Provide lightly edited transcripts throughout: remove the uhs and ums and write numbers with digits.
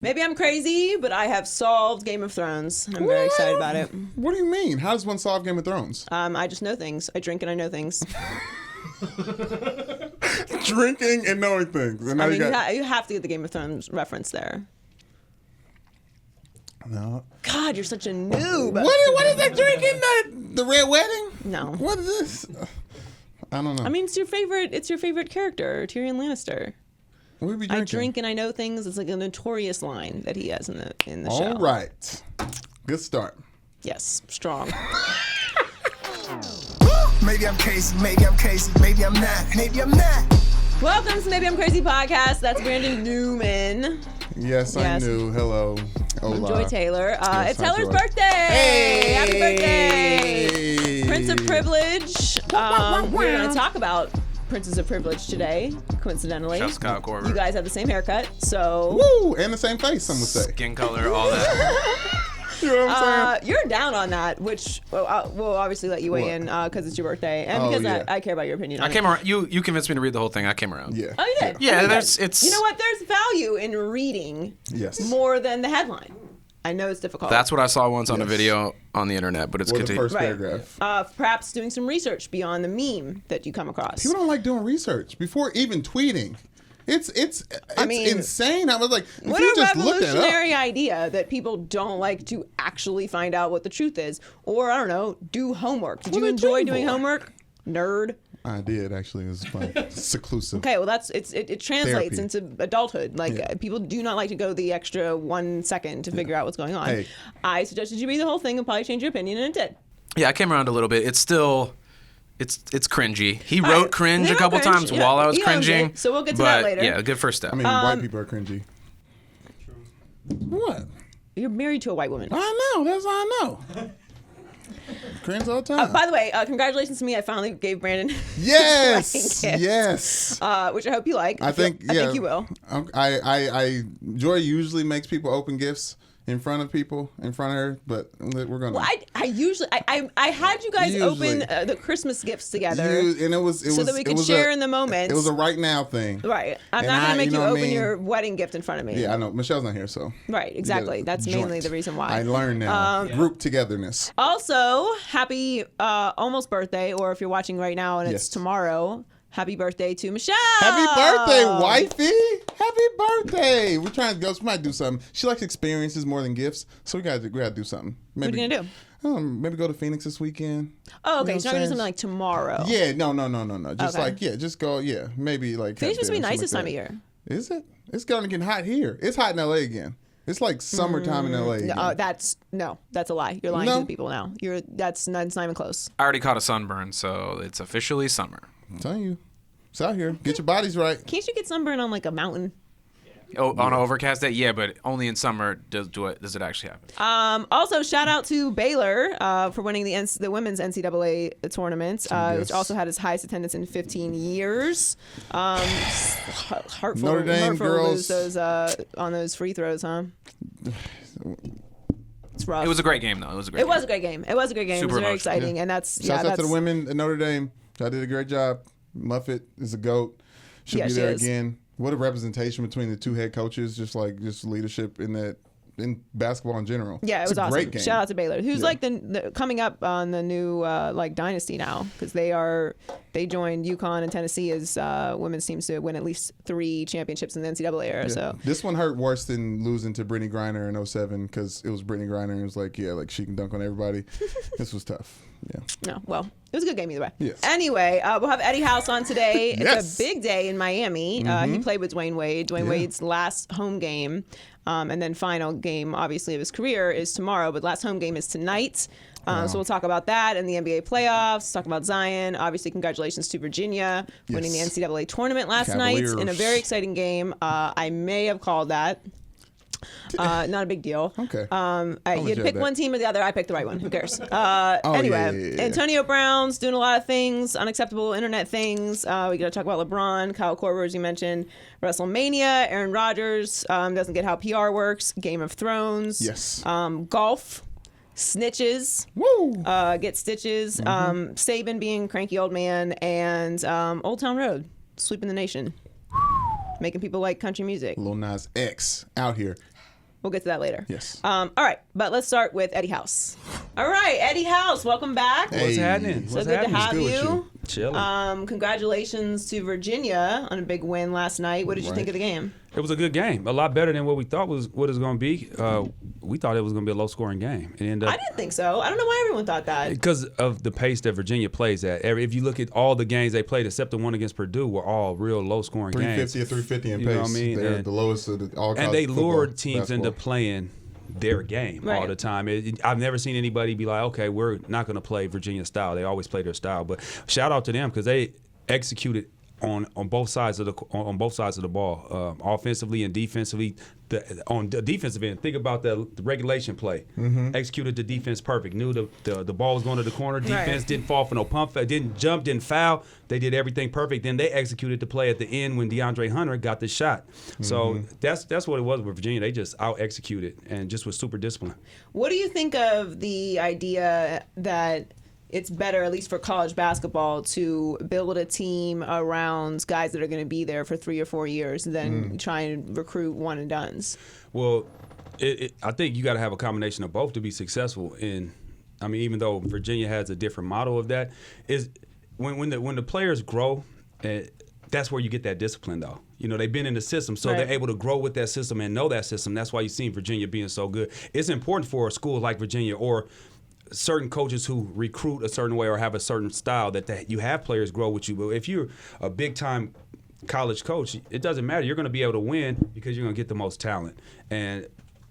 Maybe I'm crazy, but I have solved Game of Thrones. I'm very excited about it. What do you mean? How does one solve Game of Thrones? I just know things. I drink and I know things. Drinking and knowing things. And now I mean, you have to get the Game of Thrones reference there. No. God, you're such a noob. What is that drinking? The Red Wedding? No. What is this? I don't know. I mean, it's your favorite character, Tyrion Lannister. What are we drinking? I drink and I know things. It's like a notorious line that he has in the show. All right. Good start. Yes, strong. Maybe I'm crazy, maybe I'm not, maybe I'm not. Welcome to Maybe I'm Crazy podcast. That's Brandon Newman. Yes, I knew. Hello. Hola. I'm Joy Taylor. Yes, it's Taylor's Joy. birthday. Hey! Happy birthday. Prince of Privilege. We're going to talk about Princes of Privilege today, coincidentally. Shouts to Kyle Korver. You guys have the same haircut, so... Woo! And the same face, some would say. Skin color, all that. You know what I'm saying? You're down on that, which we'll obviously let you weigh What? in because it's your birthday and Oh, because yeah. I care about your opinion. I came around. You convinced me to read the whole thing. I came around. Yeah. Oh, you did? Yeah, Okay, it's good. You know what? There's value in reading Yes. more than the headline. I know it's difficult. That's what I saw once on a Yes. video on the internet, but it's Or the continued. first Right. paragraph. Perhaps doing some research beyond the meme that you come across. People don't like doing research before even tweeting. It's insane. I was like, if What you a just look that up. revolutionary idea that people don't like to actually find out what the truth is. Or, I don't know, do homework. Did What you are they enjoy doing doing for? homework? Nerd. I did, actually. It was fun. Seclusive. Okay, well, it translates Therapy. into adulthood. Like, Yeah. people do not like to go the extra 1 second to figure out what's going on. Hey. I suggested you read the whole thing and probably change your opinion, and it did. Yeah, I came around a little bit. It's still, it's cringy. He wrote cringe He a wrote couple cringe, times yeah. while I was He owns cringing. it, so we'll get to that but, later. Yeah, good first step. I mean, white people are cringy. What? You're married to a white woman. I know. That's all I know. Cringe all the time. By the way, congratulations to me. I finally gave Brandon Yes. his wedding gift, Yes. which I hope you like. I think you will. Joy usually makes people open gifts in front of people, in front of her, but we're gonna. Well, I usually I had you guys Usually. open the Christmas gifts together And it was so that we could share in the moment. It was a right now thing. Right. I'm And not gonna make you you know what I open mean? your wedding gift in front of me. Yeah, I know. Michelle's not here, so. Right. Exactly. That's mainly Joint. the reason why. I learned now. Group togetherness. Also, happy almost birthday, or if you're watching right now and it's Yes. tomorrow, happy birthday to Michelle. Happy birthday, wifey! Happy birthday! We're trying to go. We might do something. She likes experiences more than gifts, so we gotta do something. Maybe, What are you gonna do? Maybe go to Phoenix this weekend. Oh, okay. You know So what I'm gonna do I'm something saying? like tomorrow. Yeah, no. Just Okay. just go. Yeah, maybe like. Phoenix have supposed to be dinner, nice something this time like of that. year. Is it? It's gonna get hot here. It's hot in LA again. It's like summertime in LA. Again. That's a lie. You're lying No. to the people now. That's not even close. I already caught a sunburn, so it's officially summer. I'm telling you, it's out here. Get your bodies right. Can't you get sunburned on like a mountain? Oh, on an overcast day, yeah, but only in summer does it actually happen. Also, shout out to Baylor for winning the women's NCAA tournament, Yes. which also had its highest attendance in 15 years. Hurtful, Notre Dame hurtful to girls. lose those on those free throws, huh? It's rough. It was a great game, though. It was a great. It was a great game. It was a great game. Super it was very emotional. exciting, and that's Shouts out to the that's- women at Notre Dame. Y'all did a great job. Muffet is a GOAT. She'll Yeah, be she there is. again. What a representation between the two head coaches, just leadership in basketball in general. Yeah, it It's was a awesome. great game. Shout out to Baylor, who's Yeah. like the coming up on the new like dynasty now, because they joined UConn and Tennessee as women's teams to win at least 3 championships in the NCAA era. Yeah. So This one hurt worse than losing to Brittany Griner in 07 because it was Brittany Griner and it was like, yeah, like she can dunk on everybody. This was tough. Yeah. no, well, it was a good game either way. Yes. Anyway, we'll have Eddie House on today. Yes. It's a big day in Miami. He played with Dwayne Wade. Dwayne Wade's last home game, and then final game, obviously, of his career is tomorrow. But last home game is tonight. So we'll talk about that and the NBA playoffs. Talk about Zion. Obviously, congratulations to Virginia winning the Yes. NCAA tournament last night in a Cavaliers. very exciting game. I may have called that. Not a big deal. Okay. You let had you picked have that. one team or the other. I picked the right one. Who cares? Oh, Anyway, yeah. Antonio Brown's doing a lot of things, unacceptable internet things. We got to talk about LeBron, Kyle Korver, as you mentioned, WrestleMania, Aaron Rodgers doesn't get how PR works, Game of Thrones, Yes. golf, snitches, Woo! get stitches, Saban being cranky old man, and Old Town Road, sweeping the nation, making people like country music. Lil Nas X out here. We'll get to that later. Yes. All right, but let's start with Eddie House. All right, Eddie House, welcome back. Hey. What's happening? So What's good happening? to have good with you. you. Chilling. Congratulations to Virginia on a big win last night. What did you Right. think of the game? It was a good game. A lot better than what we thought what it was going to be. We thought it was going to be a low-scoring game. And I didn't think so. I don't know why everyone thought that. because of the pace that Virginia plays at. If you look at all the games they played, except the one against Purdue, were all real low-scoring games. 350 or 350 in You pace. know what I mean? They're And- the lowest of all And they football, lured teams into basketball. playing their game all Right. the time. I've never seen anybody be like, okay, we're not going to play Virginia style. They always play their style. But shout out to them because they executed on both sides of the ball, offensively and defensively. On the defensive end, think about the regulation play. Executed the defense perfect. Knew the ball was going to the corner. Defense didn't fall for no pump fake, didn't jump, didn't foul. They did everything perfect. Then they executed the play at the end when DeAndre Hunter got the shot. So that's what it was with Virginia. They just out executed and just was super disciplined. What do you think of the idea that it's better, at least for college basketball, to build a team around guys that are going to be there for 3 or 4 years than try and recruit one and dones? Well, I think you got to have a combination of both to be successful. Even though Virginia has a different model of that, is when the players grow, that's where you get that discipline, though. You know, they've been in the system, so they're able to grow with that system and know that system. That's why you see Virginia being so good. It's important for a school like Virginia or certain coaches who recruit a certain way or have a certain style that you have players grow with you. But if you're a big-time college coach, it doesn't matter. You're going to be able to win because you're going to get the most talent. And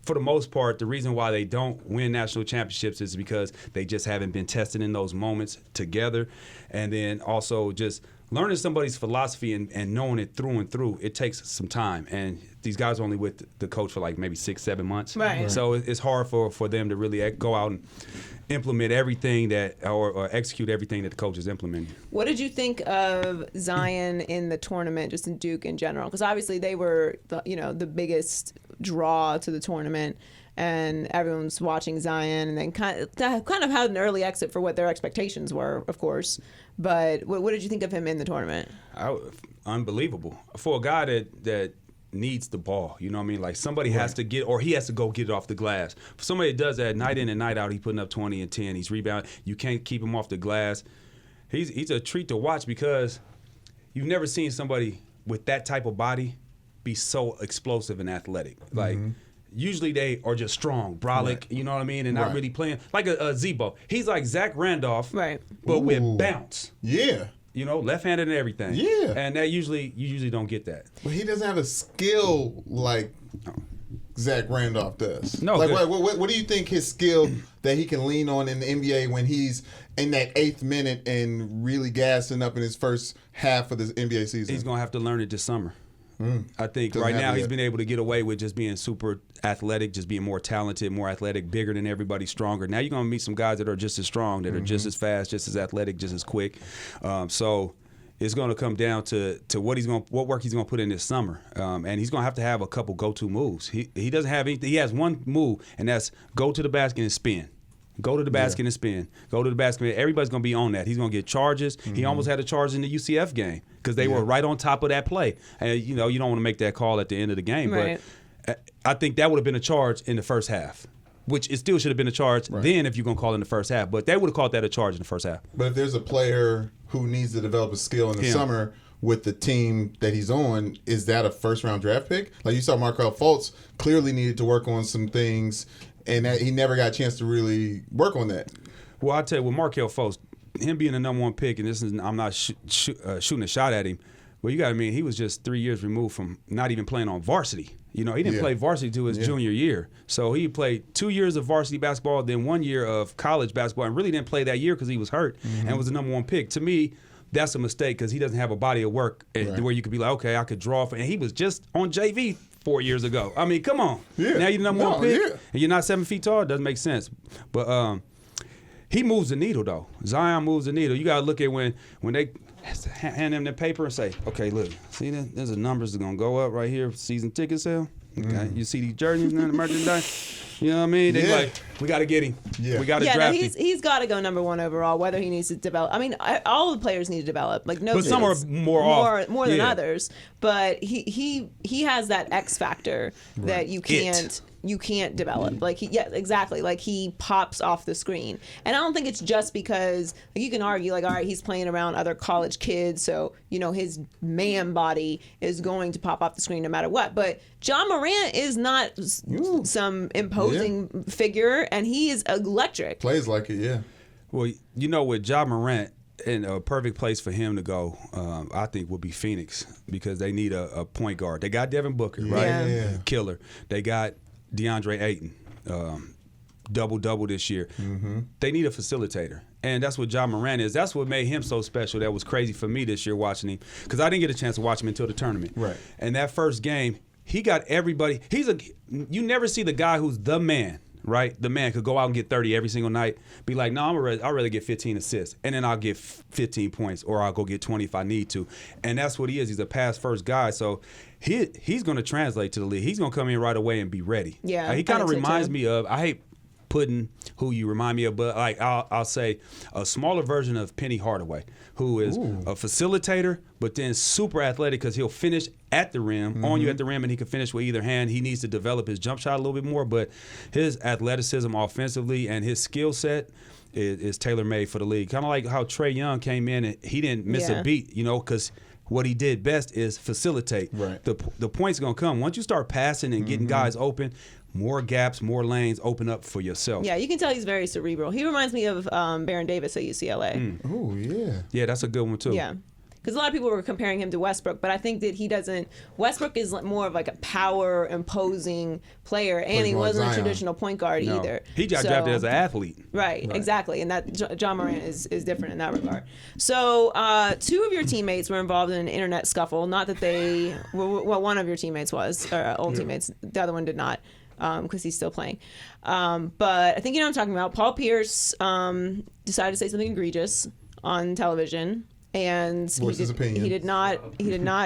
for the most part, the reason why they don't win national championships is because they just haven't been tested in those moments together. And then also just learning somebody's philosophy and knowing it through and through, it takes some time. And these guys are only with the coach for like maybe 6-7 months. Right. So it's hard for them to really go out and implement everything or execute everything that the coach is implementing. What did you think of Zion in the tournament, just in Duke in general? Because obviously they were, the biggest draw to the tournament, and everyone's watching Zion, and then kind of had an early exit for what their expectations were, of course. But what did you think of him in the tournament? Unbelievable for a guy that needs the ball. You know what I mean? Like somebody has to he has to go get it off the glass. For somebody that does that night in and night out, he's putting up 20 and 10. He's rebounding. You can't keep him off the glass. He's a treat to watch because you've never seen somebody with that type of body be so explosive and athletic. Like usually they are just strong, brolic, you know what I mean, and not really playing like a Zebo. He's like Zach Randolph, but with bounce. Yeah. You know, left-handed and everything. Yeah. And that you usually don't get that. But he doesn't have a skill like Zach Randolph does. No. Like, what do you think his skill that he can lean on in the NBA when he's in that 8th minute and really gassing up in his first half of the NBA season? He's going to have to learn it this summer. I think Doesn't right have now it he's yet. been able to get away with just being super athletic, just being more talented, more athletic, bigger than everybody, stronger. Now you're going to meet some guys that are just as strong, that are just as fast, just as athletic, just as quick. So it's going to come down to what work he's going to put in this summer, and he's going to have a couple go-to moves. He doesn't have anything. He has one move, and that's go to the basket and spin. Go to the basket and spin. Go to the basket. Everybody's going to be on that. He's going to get charges. He almost had a charge in the UCF game because they were right on top of that play. And, you don't want to make that call at the end of the game. Right. But I think that would have been a charge in the first half, which it still should have been a charge then if you're going to call it in the first half. But they would have called that a charge in the first half. But if there's a player who needs to develop a skill in the summer with the team that he's on, is that a first-round draft pick? Like you saw Markelle Fultz clearly needed to work on some things, and that he never got a chance to really work on that. Well, I'll tell you, with Markelle Fultz, him being the number one pick, and I'm not shooting a shot at him, but you got to admit, he was just 3 years removed from not even playing on varsity. He didn't play varsity till his junior year. So he played 2 years of varsity basketball, then 1 year of college basketball, and really didn't play that year because he was hurt and was the number one pick. To me, that's a mistake because he doesn't have a body of work where you could be like, okay, I could draw. And he was just on JV 4 years ago. I mean, come on. Yeah. Now you're the number one pick, yeah. and you're not 7 feet tall. It doesn't make sense. But he moves the needle, though. Zion moves the needle. You got to look at when they hand him the paper and say, okay, look, see, there's the numbers that are going to go up right here for season ticket sale. Okay, you see these jerseys and the merchandise. You know what I mean? They like, we got to get him. Yeah. We got to draft him. He's got to go number one overall. Whether he needs to develop, I mean, all the players need to develop. Like no, but some are more than others. But he has that X factor that you can't you can't develop. Like exactly. Like he pops off the screen, and I don't think it's just because like, you can argue like, all right, he's playing around other college kids, so his man body is going to pop off the screen no matter what. But Ja Morant is not some imposing figure, and he is electric. Plays like it, yeah. Well, with Ja Morant, and a perfect place for him to go, I think, would be Phoenix, because they need a point guard. They got Devin Booker, right? Yeah. Killer. They got DeAndre Ayton, double-double this year. Mm-hmm. They need a facilitator, and that's what Ja Morant is. That's what made him so special. That was crazy for me this year watching him, because I didn't get a chance to watch him until the tournament. Right. And that first game, he got everybody. You never see the guy who's the man. Right, the man could go out and get 30 every single night. Be like, no, I'd rather get 15 assists, and then I'll get 15 points, or I'll go get 20 if I need to. And that's what he is. He's a pass-first guy, so he's going to translate to the league. He's going to come in right away and be ready. Yeah, he kind of reminds me of. I hate putting who you remind me of, but like I'll say a smaller version of Penny Hardaway, who is a facilitator, but then super athletic, because he'll finish at the rim, on you at the rim, and he can finish with either hand. He needs to develop his jump shot a little bit more, but his athleticism offensively and his skill set is tailor-made for the league. Kind of like how Trae Young came in and he didn't miss a beat, because what he did best is facilitate. Right. The points going to come. Once you start passing and getting guys open, more gaps, more lanes open up for yourself. Yeah, you can tell he's very cerebral. He reminds me of Baron Davis at UCLA. Oh, yeah. Yeah, that's a good one, too. Yeah. Because a lot of people were comparing him to Westbrook, but I think that he doesn't. Westbrook is more of like a power imposing player, and he wasn't a traditional point guard either. He got drafted as an athlete. Right, exactly. And that Ja Morant is different in that regard. So two of your teammates were involved in an internet scuffle. Not that they, well, one of your teammates was, old teammates. The other one did not, because he's still playing. But I think you know what I'm talking about. Paul Pierce decided to say something egregious on television. And he did not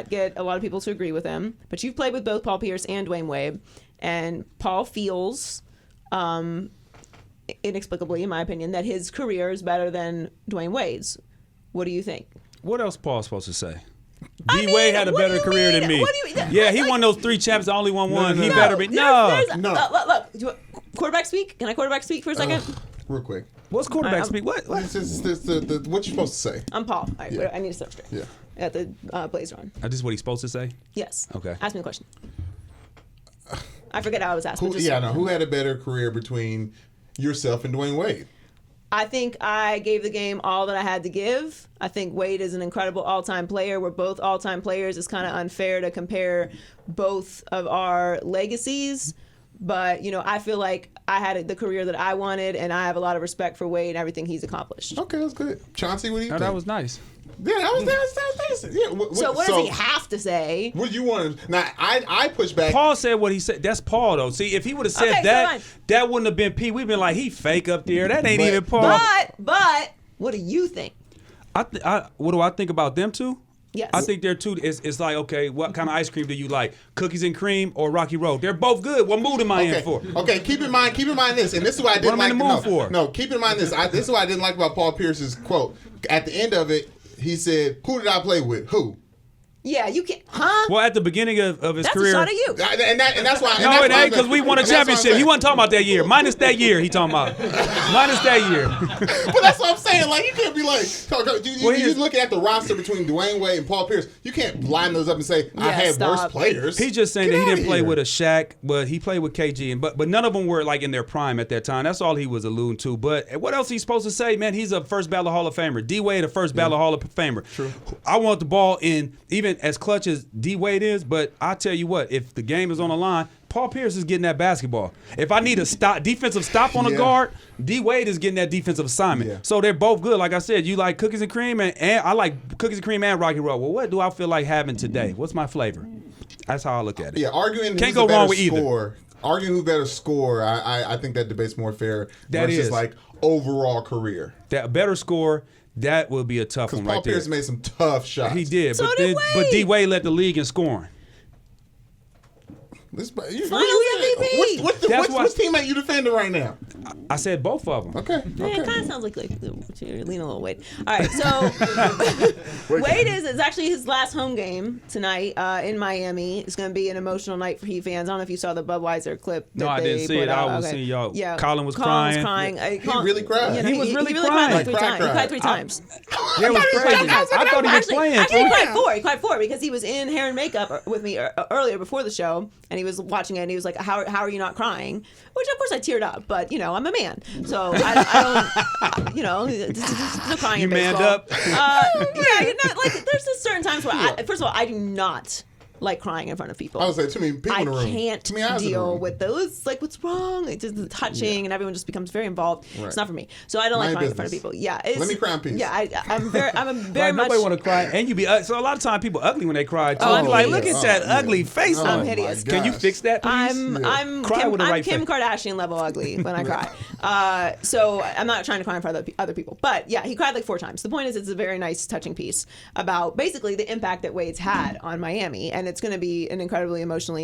get a lot of people to agree with him. But you've played with both Paul Pierce and Dwayne Wade, and Paul feels, inexplicably, in my opinion, that his career is better than Dwayne Wade's. What do you think? What else Paul's supposed to say? D-Wade had a better career than me. Yeah, he won those 3 champs. I only won one. He better be. No. Look. Quarterback speak? Can I quarterback speak for a second? Real quick. What's quarterback speak? What? What you supposed to say? I'm Paul. All right, I need to start straight. Yeah. At the Blazer on. This is what he's supposed to say? Yes. Okay. Ask me a question. I forget how I was asked. Who had a better career between yourself and Dwayne Wade? I think I gave the game all that I had to give. I think Wade is an incredible all-time player. We're both all-time players. It's kind of unfair to compare both of our legacies. But, I feel like I had the career that I wanted, and I have a lot of respect for Wade and everything he's accomplished. Okay, that's good. Chauncey, what do you think? That was nice. Yeah, that was nice. Yeah, so what does he have to say? What do you want to... Now, I push back. Paul said what he said. That's Paul, though. See, if he would have said that wouldn't have been P. We'd been like, he fake up there. That ain't even Paul. But what do you think? What do I think about them two? Yes. I think they're two. It's like, okay, what kind of ice cream do you like? Cookies and cream or Rocky Road? They're both good. What mood am I in for? Okay, keep in mind this, and this is what I didn't like. What am I in the mood for? No, keep in mind this. This is what I didn't like about Paul Pierce's quote. At the end of it, he said, "Who did I play with? Who?" Yeah, you can't, huh? Well, at the beginning of his career. That's a shot at you. And that's why. No, it ain't, because we won a championship. He wasn't talking about that year. Minus that year, he talking about. Minus that year. But that's what I'm saying. Like, you can't be like, you looking at the roster between Dwayne Wade and Paul Pierce. You can't line those up and say, I had worse players. He's just saying that he didn't play with a Shaq, but he played with KG. But none of them were like in their prime at that time. That's all he was alluding to. But what else he's supposed to say, man? He's a first ballot Hall of Famer. D-Wade, a first ballot Hall of Famer. True. I want the ball in, even as clutch as D-Wade is, but I tell you what, if the game is on the line, Paul Pierce is getting that basketball. If I need a defensive stop on a guard, D-Wade is getting that defensive assignment. Yeah. So they're both good. Like I said, you like cookies and cream, and I like cookies and cream and Rocky Road. Well, what do I feel like having today? What's my flavor? That's how I look at it. Yeah, arguing can't go wrong with either. Arguing who better score, I think that debate's more fair. That versus is like overall career. That better score. That will be a tough one right there. Paul Pierce made some tough shots. He did, so but D-Wade led the league in scoring. Finals MVP. Which teammate you defending right now? I said both of them. Okay. Yeah, it kind of sounds like you're leaning a little Wade. All right, so Wade it's actually his last home game tonight in Miami. It's going to be an emotional night for Heat fans. I don't know if you saw the Budweiser clip. No, I didn't see it. I was seeing y'all. Yeah, Colin was crying. He really cried. You know, he was really cried crying. like 3 times. He cried 3 times. Yeah, it was crazy. I thought he was playing. Actually, he cried 4 because he was in hair and makeup with me earlier before the show, and he was watching it, and he was like, how are you not crying? Which, of course, I teared up, but, you know, I'm a man. So I don't, you know, there's no crying you in baseball. manned up? Yeah, you're not, like, there's just certain times where, first of all, I do not like crying in front of people. I would say too many people in the room. I can't deal with those. Like, what's wrong? It's just touching, and everyone just becomes very involved. Right. It's not for me. So I don't like crying in front of people. Yeah, let me cry in peace. Yeah, I'm very much. Nobody want to cry, and you be so a lot of times people ugly when they cry too. I'm like, hideous. look at that ugly face. I'm hideous. Can you fix that, please? I'm Kim Kardashian level ugly when I cry. So I'm not trying to cry in front of other people. But yeah, he cried like 4 times. The point is, it's a very nice, touching piece about basically the impact that Wade's had on Miami, and it's going to be an incredibly emotional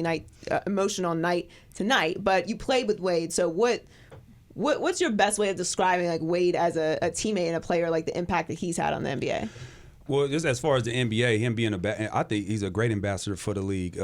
night tonight. But you played with Wade, so what's your best way of describing like Wade as a teammate and a player, like the impact that he's had on the NBA? Well, just as far as the NBA, him being I think he's a great ambassador for the league.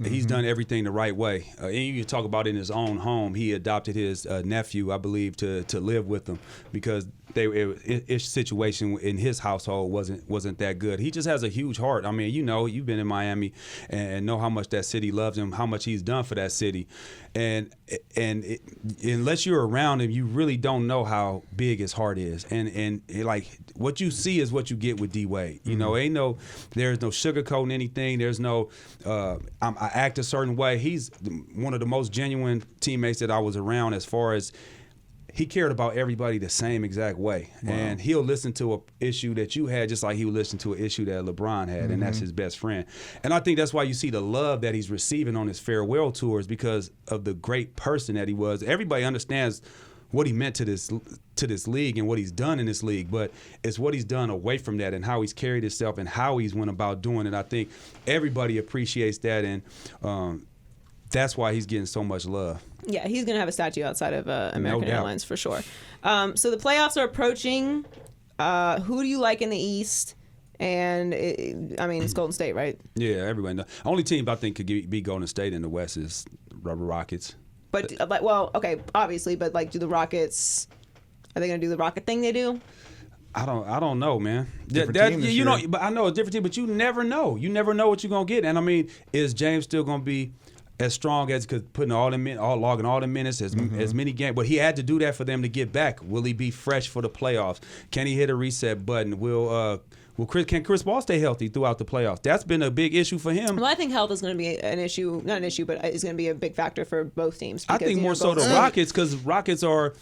He's done everything the right way. And you talk about in his own home, he adopted his nephew, I believe, to live with him because his situation in his household wasn't that good. He just has a huge heart. I mean, you know, you've been in Miami and know how much that city loves him, how much he's done for that city. And unless you're around him, you really don't know how big his heart is. And like what you see is what you get with D Wade. You know, there's no sugarcoating anything. There's no I act a certain way. He's one of the most genuine teammates that I was around as far as he cared about everybody the same exact way. Wow. And he'll listen to an issue that you had just like he would listen to an issue that LeBron had, and that's his best friend. And I think that's why you see the love that he's receiving on his farewell tours because of the great person that he was. Everybody understands what he meant to this league and what he's done in this league, but it's what he's done away from that and how he's carried himself and how he's went about doing it. I think everybody appreciates that, and that's why he's getting so much love. Yeah, he's going to have a statue outside of American Airlines for sure. So the playoffs are approaching. Who do you like in the East? And, it's Golden State, right? Yeah, everybody knows. Only team I think could be Golden State in the West is Rubber Rockets. But, obviously, but, do the Rockets, are they going to do the Rocket thing they do? I don't know, man. Different team this year. But I know a different team, but you never know. You never know what you're going to get. And, is James still going to be as strong as putting logging all the minutes, as many games. But he had to do that for them to get back. Will he be fresh for the playoffs? Can he hit a reset button? Can Chris Paul stay healthy throughout the playoffs? That's been a big issue for him. Well, I think health is going to be an issue, not an issue, but it's going to be a big factor for both teams. Because, I think more so the Rockets, because Rockets are.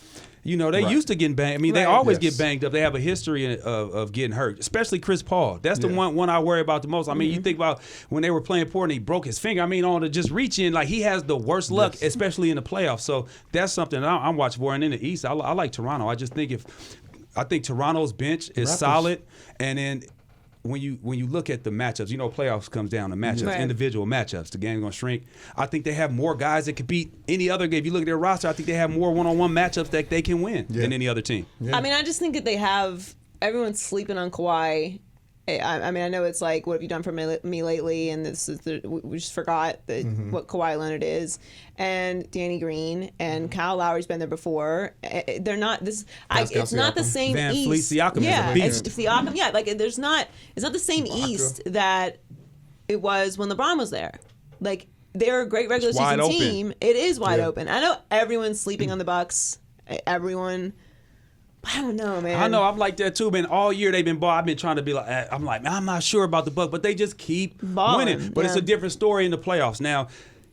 They used to get banged. They always get banged up. They have a history of getting hurt, especially Chris Paul. That's the one I worry about the most. You think about when they were playing Portland, he broke his finger. On to just reach in, he has the worst luck, especially in the playoffs. So that's something I'm watching for. And in the East, I like Toronto. I just think I think Toronto's bench is solid, and then when you look at the matchups, playoffs comes down to matchups, individual matchups. The game's going to shrink. I think they have more guys that could beat any other game. If you look at their roster, I think they have more one-on-one matchups that they can win than any other team. Yeah. I just think that they have – everyone's sleeping on Kawhi. I know it's like, what have you done for me lately? And this is we just forgot what Kawhi Leonard is, and Danny Green and Kyle Lowry's been there before. They're not this. It's not the same Van East. Fleet, Siakam yeah, is a beast. It's Siakam. Yeah, it's not the same East that it was when LeBron was there. They're a great regular season team. It is wide open. I know everyone's sleeping on the Bucks. Everyone. I don't know, man. I know, I'm like that too, man. All year they've been I've been trying to be like, I'm not sure about the Bucks, but they just keep winning. But it's a different story in the playoffs. Now,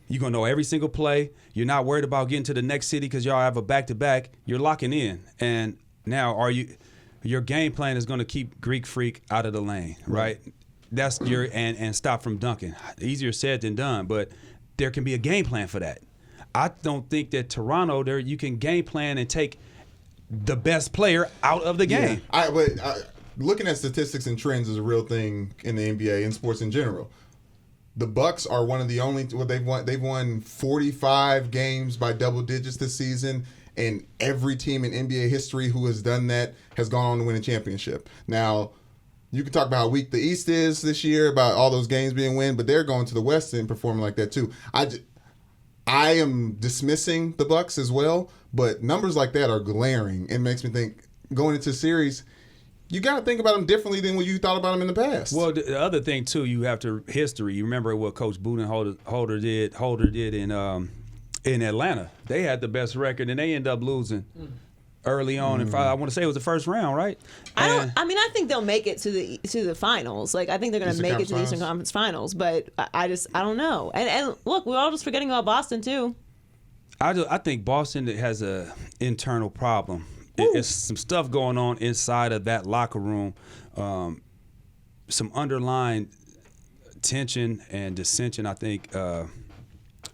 you're going to know every single play. You're not worried about getting to the next city because y'all have a back-to-back. You're locking in. And now your game plan is going to keep Greek Freak out of the lane, right? That's and stop from dunking. Easier said than done, but there can be a game plan for that. I don't think that Toronto, you can game plan and take the best player out of the game. Looking at statistics and trends is a real thing in the NBA and sports in general. the Bucks are one of the only. Well, they've won 45 games by double digits this season, and every team in NBA history who has done that has gone on to win a championship. Now, you can talk about how weak the East is this year, about all those games being won, but they're going to the West and performing like that too. I am dismissing the Bucks as well, but numbers like that are glaring. It makes me think going into the series, you got to think about them differently than what you thought about them in the past. Well, the other thing too, you have to history. You remember what Coach Budenholzer did in Atlanta. They had the best record, and they ended up losing early on. And I want to say it was the first round, right? I think they'll make it to the finals. Like, I think they're going to make it to the Eastern Conference Finals. But I don't know. And look, we're all just forgetting about Boston too. I think Boston has a internal problem. It's some stuff going on inside of that locker room, some underlying tension and dissension, I think,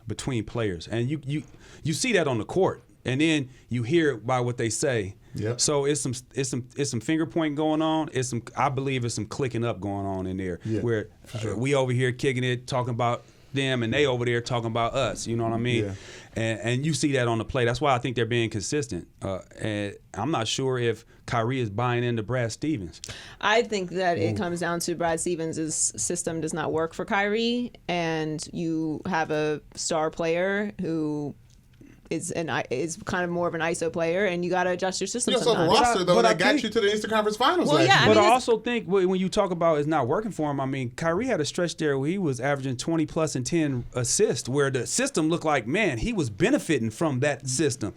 between players. And you see that on the court, and then you hear it by what they say. Yep. So it's some finger pointing going on. I believe it's some clicking up going on in there, where we over here kicking it, talking about them, and they over there talking about us. You know what I mean? Yeah. And you see that on the play. That's why I think they're being consistent. And I'm not sure if Kyrie is buying into Brad Stevens. I think that it comes down to Brad Stevens' system does not work for Kyrie, and you have a star player who is kind of more of an ISO player, and you got to adjust your system. You also have a roster though that got you to the Eastern Conference Finals. Well, yeah, But I also think when you talk about it's not working for him, I mean, Kyrie had a stretch there where he was averaging 20 plus and 10 assists, where the system looked like, man, he was benefiting from that system.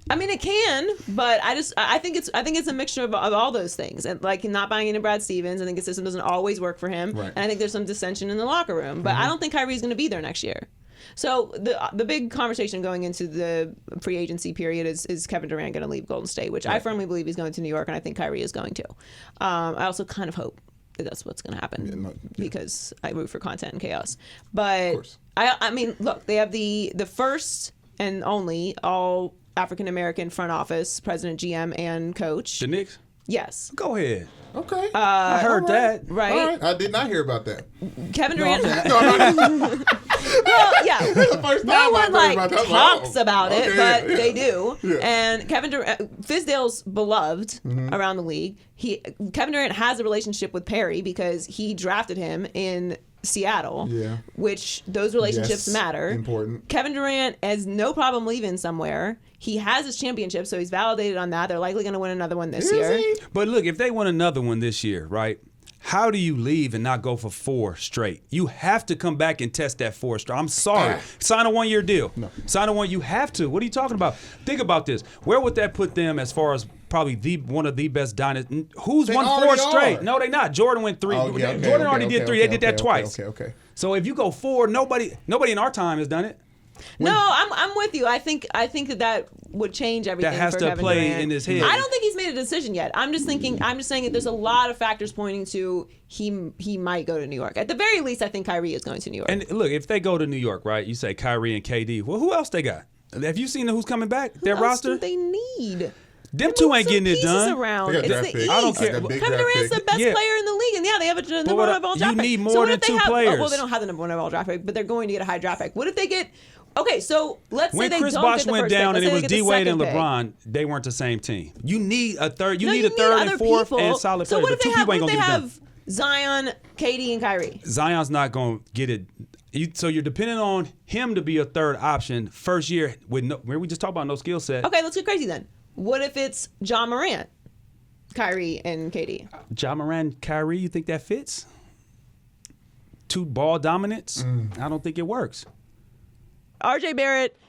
I mean, it can, but I think it's a mixture of all those things, and like not buying into Brad Stevens. I think his system doesn't always work for him, right. And I think there's some dissension in the locker room. But I don't think Kyrie's going to be there next year. So the big conversation going into the free agency period is Kevin Durant going to leave Golden State, which I firmly believe he's going to New York, and I think Kyrie is going to. I also kind of hope that that's what's going to happen because I root for content and chaos. But I mean, look, they have the first and only all African American front office, president, GM, and coach. The Knicks? Yes. Go ahead. Okay. I heard that. Right. All right. I did not hear about that. Kevin Durant. Well, yeah. No one talks about it, but they do. Yeah. And Kevin Durant, Fizdale's beloved around the league. Kevin Durant has a relationship with Perry because he drafted him in Seattle, which those relationships matter. Important. Kevin Durant has no problem leaving somewhere. He has his championship, so he's validated on that. They're likely going to win another one this year. But look, if they win another one this year, right? How do you leave and not go for 4 straight? You have to come back and test that 4 straight. I'm sorry. Sign a 1-year deal. No. Sign a 1. You have to. What are you talking about? Think about this. Where would that put them as far as probably one of the best dynasties? Who's won 4 straight? No, they not. Jordan went 3. Jordan already did 3. They did that twice. Okay. So if you go 4, nobody in our time has done it. No, I'm with you. I think that would change everything. That has for to Kevin play Durant. in his head. I don't think he's made a decision yet. I'm just saying that there's a lot of factors pointing to he might go to New York. At the very least, I think Kyrie is going to New York. And look, if they go to New York, right? You say Kyrie and KD. Well, who else they got? Have you seen who's coming back? Their roster? Who else do they need? Them two ain't getting it done. Around. They got It's the draft East. I don't care. Kevin Durant's the best player in the league, and they have a number one overall draft pick. You need more than 2 players. Well, they don't have the number one overall draft pick, but they're going to get a high draft pick. What if they get? Okay, so let's say they Chris don't Bosh get the went first down pick. and it was D Wade and pick. LeBron, they weren't the same team. You need a third. You need a need third other and fourth people. and solid So players. what if But 2 they have? people ain't What if gonna they get it done. have Zion, KD, and Kyrie? Zion's not going to get it. So you're depending on him to be a third option first year with no. We just talked about no skill set. Okay, let's get crazy then. What if it's Ja Morant, Kyrie, and KD? Ja Morant, Kyrie, you think that fits? 2 ball dominance? I don't think it works. RJ Barrett,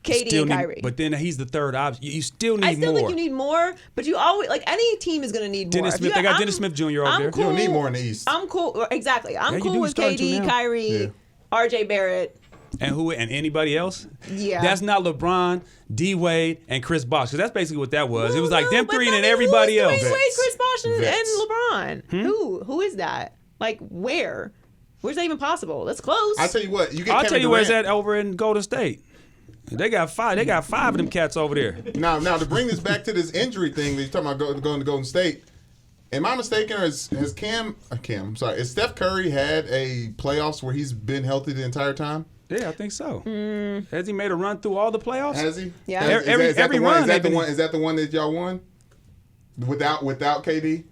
KD, and Kyrie. But then he's the third option. You still need more. I still think you need more, but you always any team is going to need Dennis more. Smith, they got Dennis Smith Jr. over there. You don't need more in the East. I'm cool. Exactly. I'm you cool do with start to KD, now. Kyrie, RJ Barrett. And anybody else? Yeah. That's not LeBron, D Wade, and Chris Bosh. Because that's basically what that was. Well, it was like no, them but 3 and then everybody else. Dwayne Wade, Chris Bosh, and Vets. LeBron. Who is that? Like where? Where's that even possible? That's close. I tell you what, you get I'll Kevin tell you where's Durant. that over in Golden State. They got 5. They got 5 of them cats over there. Now to bring this back to this injury thing that you're talking about going to Golden State, Am I mistaken, or is Steph Curry had a playoffs where he's been healthy the entire time? Yeah, I think so. Has he made a run through all the playoffs? Has he? Yeah. Every run. Is that the one that y'all won? Without KD?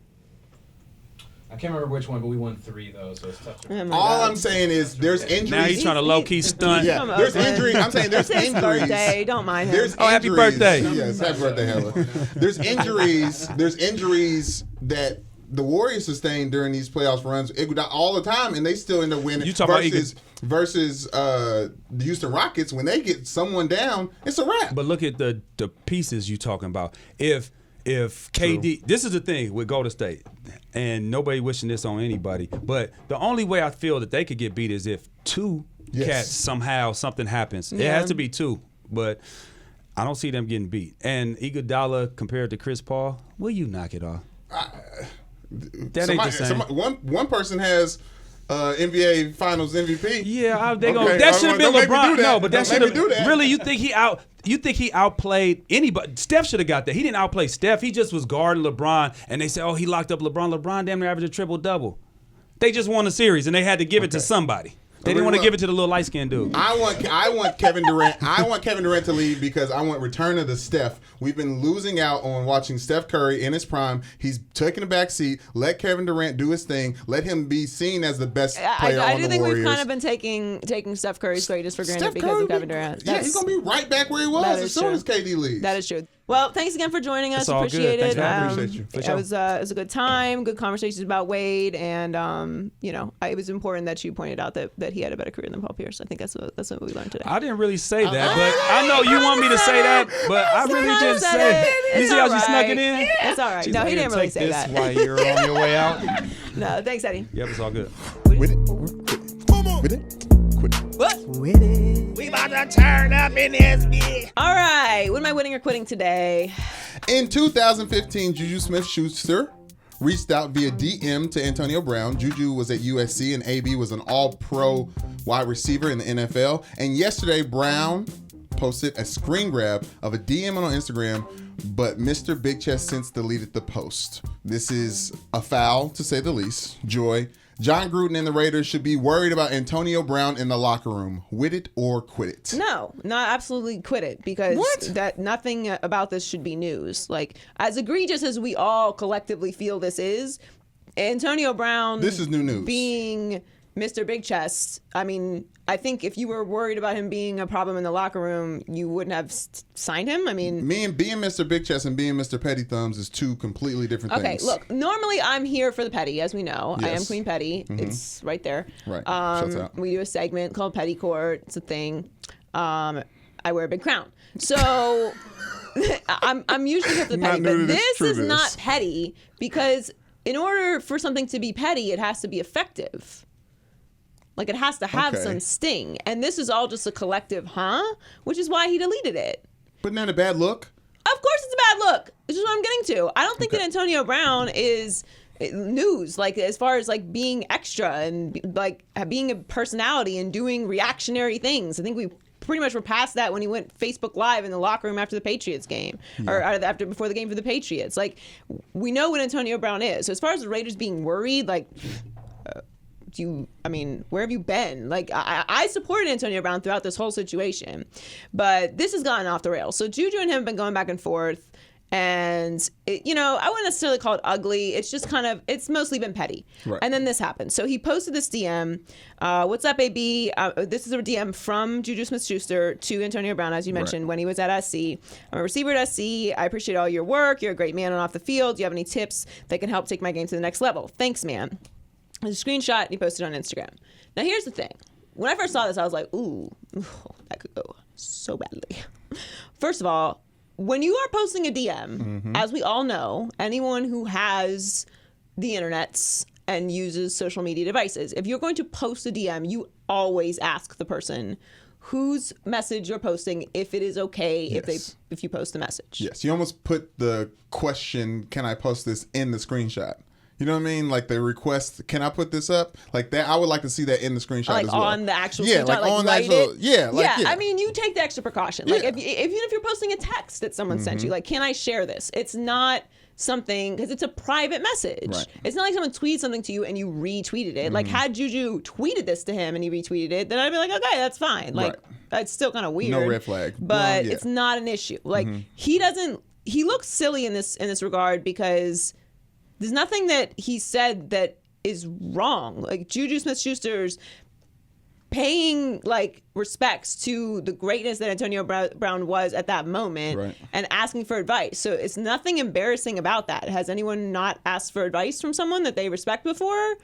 I can't remember which one, but we won 3 though, so it's tough. All I'm saying is there's injuries. Now he's trying to low key stunt. Yeah, there's injuries. I'm saying there's It's his injuries. birthday. Don't mind him. There's happy injuries. birthday. Yes, happy birthday, Hella. There's injuries. There's injuries that the Warriors sustain during these playoffs runs all the time, and they still end up winning. You talking versus the Houston Rockets, when they get someone down, it's a wrap. But look at the pieces you talking about. If KD, this is the thing with Golden State, and nobody wishing this on anybody, but the only way I feel that they could get beat is if 2 cats somehow something happens. It has to be 2, but I don't see them getting beat. And Iguodala compared to Chris Paul, will you knock it off? That ain't the same. One person has NBA Finals MVP. Yeah, Okay, that should have been don't make me LeBron. do that. No, but that Don't should make me do have that. really. You think he outplayed anybody? Steph should have got that. He didn't outplay Steph. He just was guarding LeBron, and they said, "Oh, he locked up LeBron." LeBron damn near averaged a triple double. They just won the series, and they had to give it to somebody. They didn't want to give it to the little light skinned dude. I want Kevin Durant. I want Kevin Durant to lead because I want return of the Steph. We've been losing out on watching Steph Curry in his prime. He's taking a back seat. Let Kevin Durant do his thing. Let him be seen as the best player I on do the think Warriors. we've kind of been taking Steph Curry's greatness for granted because of Kevin Durant. Yeah, he's gonna be right back where he was as soon as KD leaves. That is true. Well, thanks again for joining us. It's all Appreciate good. it. Thanks, man. Appreciate you. It was a good time, good conversations about Wade, and it was important that you pointed out that he had a better career than Paul Pierce. I think that's what we learned today. I didn't really say that, but I know you want me to say that, but I really didn't say it. You It's see how all she snuck right. it in? It's all right. She's No, like, he didn't "Here, really take say this that. while you're on your way out. No, thanks, Eddie. Yep, it's all good. With it or quit it. With it, quit it. We about to turn up in this bitch. All right. What am I winning or quitting today? In 2015, Juju Smith-Schuster reached out via DM to Antonio Brown. Juju was at USC and AB was an all-pro wide receiver in the NFL. And yesterday, Brown posted a screen grab of a DM on Instagram, but Mr. Big Chest since deleted the post. This is a foul, to say the least. Joy. John Gruden and the Raiders should be worried about Antonio Brown in the locker room. With it or quit it? No, not absolutely quit it because that nothing about this should be news. Like, as egregious as we all collectively feel this is, Antonio Brown. This is new news. Being Mr. Big Chest. I mean, I think if you were worried about him being a problem in the locker room, you wouldn't have signed him. I mean, being Mr. Big Chest and being Mr. Petty Thumbs is two completely different things. Okay, look, normally I'm here for the petty, as we know. I am Yes. Queen Petty. Mm-hmm. It's right there. Right. Shuts out. We do a segment called Petty Court. It's a thing. I wear a big crown. So I'm usually here for the petty, Not new but to this this is trueness. not petty because in order for something to be petty, it has to be effective. Like, it has to have Okay. some sting. And this is all just a collective, which is why he deleted it. But not a bad look. Of course it's a bad look. This is what I'm getting to. I don't think that Antonio Brown is news, like, as far as, like, being extra and, like, being a personality and doing reactionary things. I think we pretty much were past that when he went Facebook Live in the locker room after the Patriots game, or before the game for the Patriots. Like, we know what Antonio Brown is. So as far as the Raiders being worried, like, where have you been? Like, I supported Antonio Brown throughout this whole situation, but this has gotten off the rails. So Juju and him have been going back and forth, and I wouldn't necessarily call it ugly. It's just it's mostly been petty. Right. And then this happened. So he posted this DM. What's up, AB? This is a DM from Juju Smith-Schuster to Antonio Brown, as you mentioned, when he was at SC. I'm a receiver at SC. I appreciate all your work. You're a great man on off the field. Do you have any tips that can help take my game to the next level? Thanks, man. There's a screenshot, and he posted it on Instagram. Now, here's the thing. When I first saw this, I was like, ooh, that could go so badly. First of all, when you are posting a DM, as we all know, anyone who has the internets and uses social media devices, if you're going to post a DM, you always ask the person whose message you're posting if it is okay if you post the message. Yes, you almost put the question, can I post this, in the screenshot. You know what I mean? Like the request, can I put this up? Like that, I would like to see that in the screenshot Like as well. on the actual yeah, screenshot, like on the write actual, it. yeah. I mean, you take the extra precaution. Like Yeah. even if you're posting a text that someone sent you, like, can I share this? It's not something, because it's a private message. Right. It's not like someone tweets something to you and you retweeted it. Like, had Juju tweeted this to him and he retweeted it, then I'd be like, okay, that's fine. Like, it's still kind of weird. No red flag. But it's not an issue. Like, he looks silly in this regard because there's nothing that he said that is wrong. Like, Juju Smith-Schuster's paying like respects to the greatness that Antonio Brown was at that moment and asking for advice. So it's nothing embarrassing about that. Has anyone not asked for advice from someone that they respect before?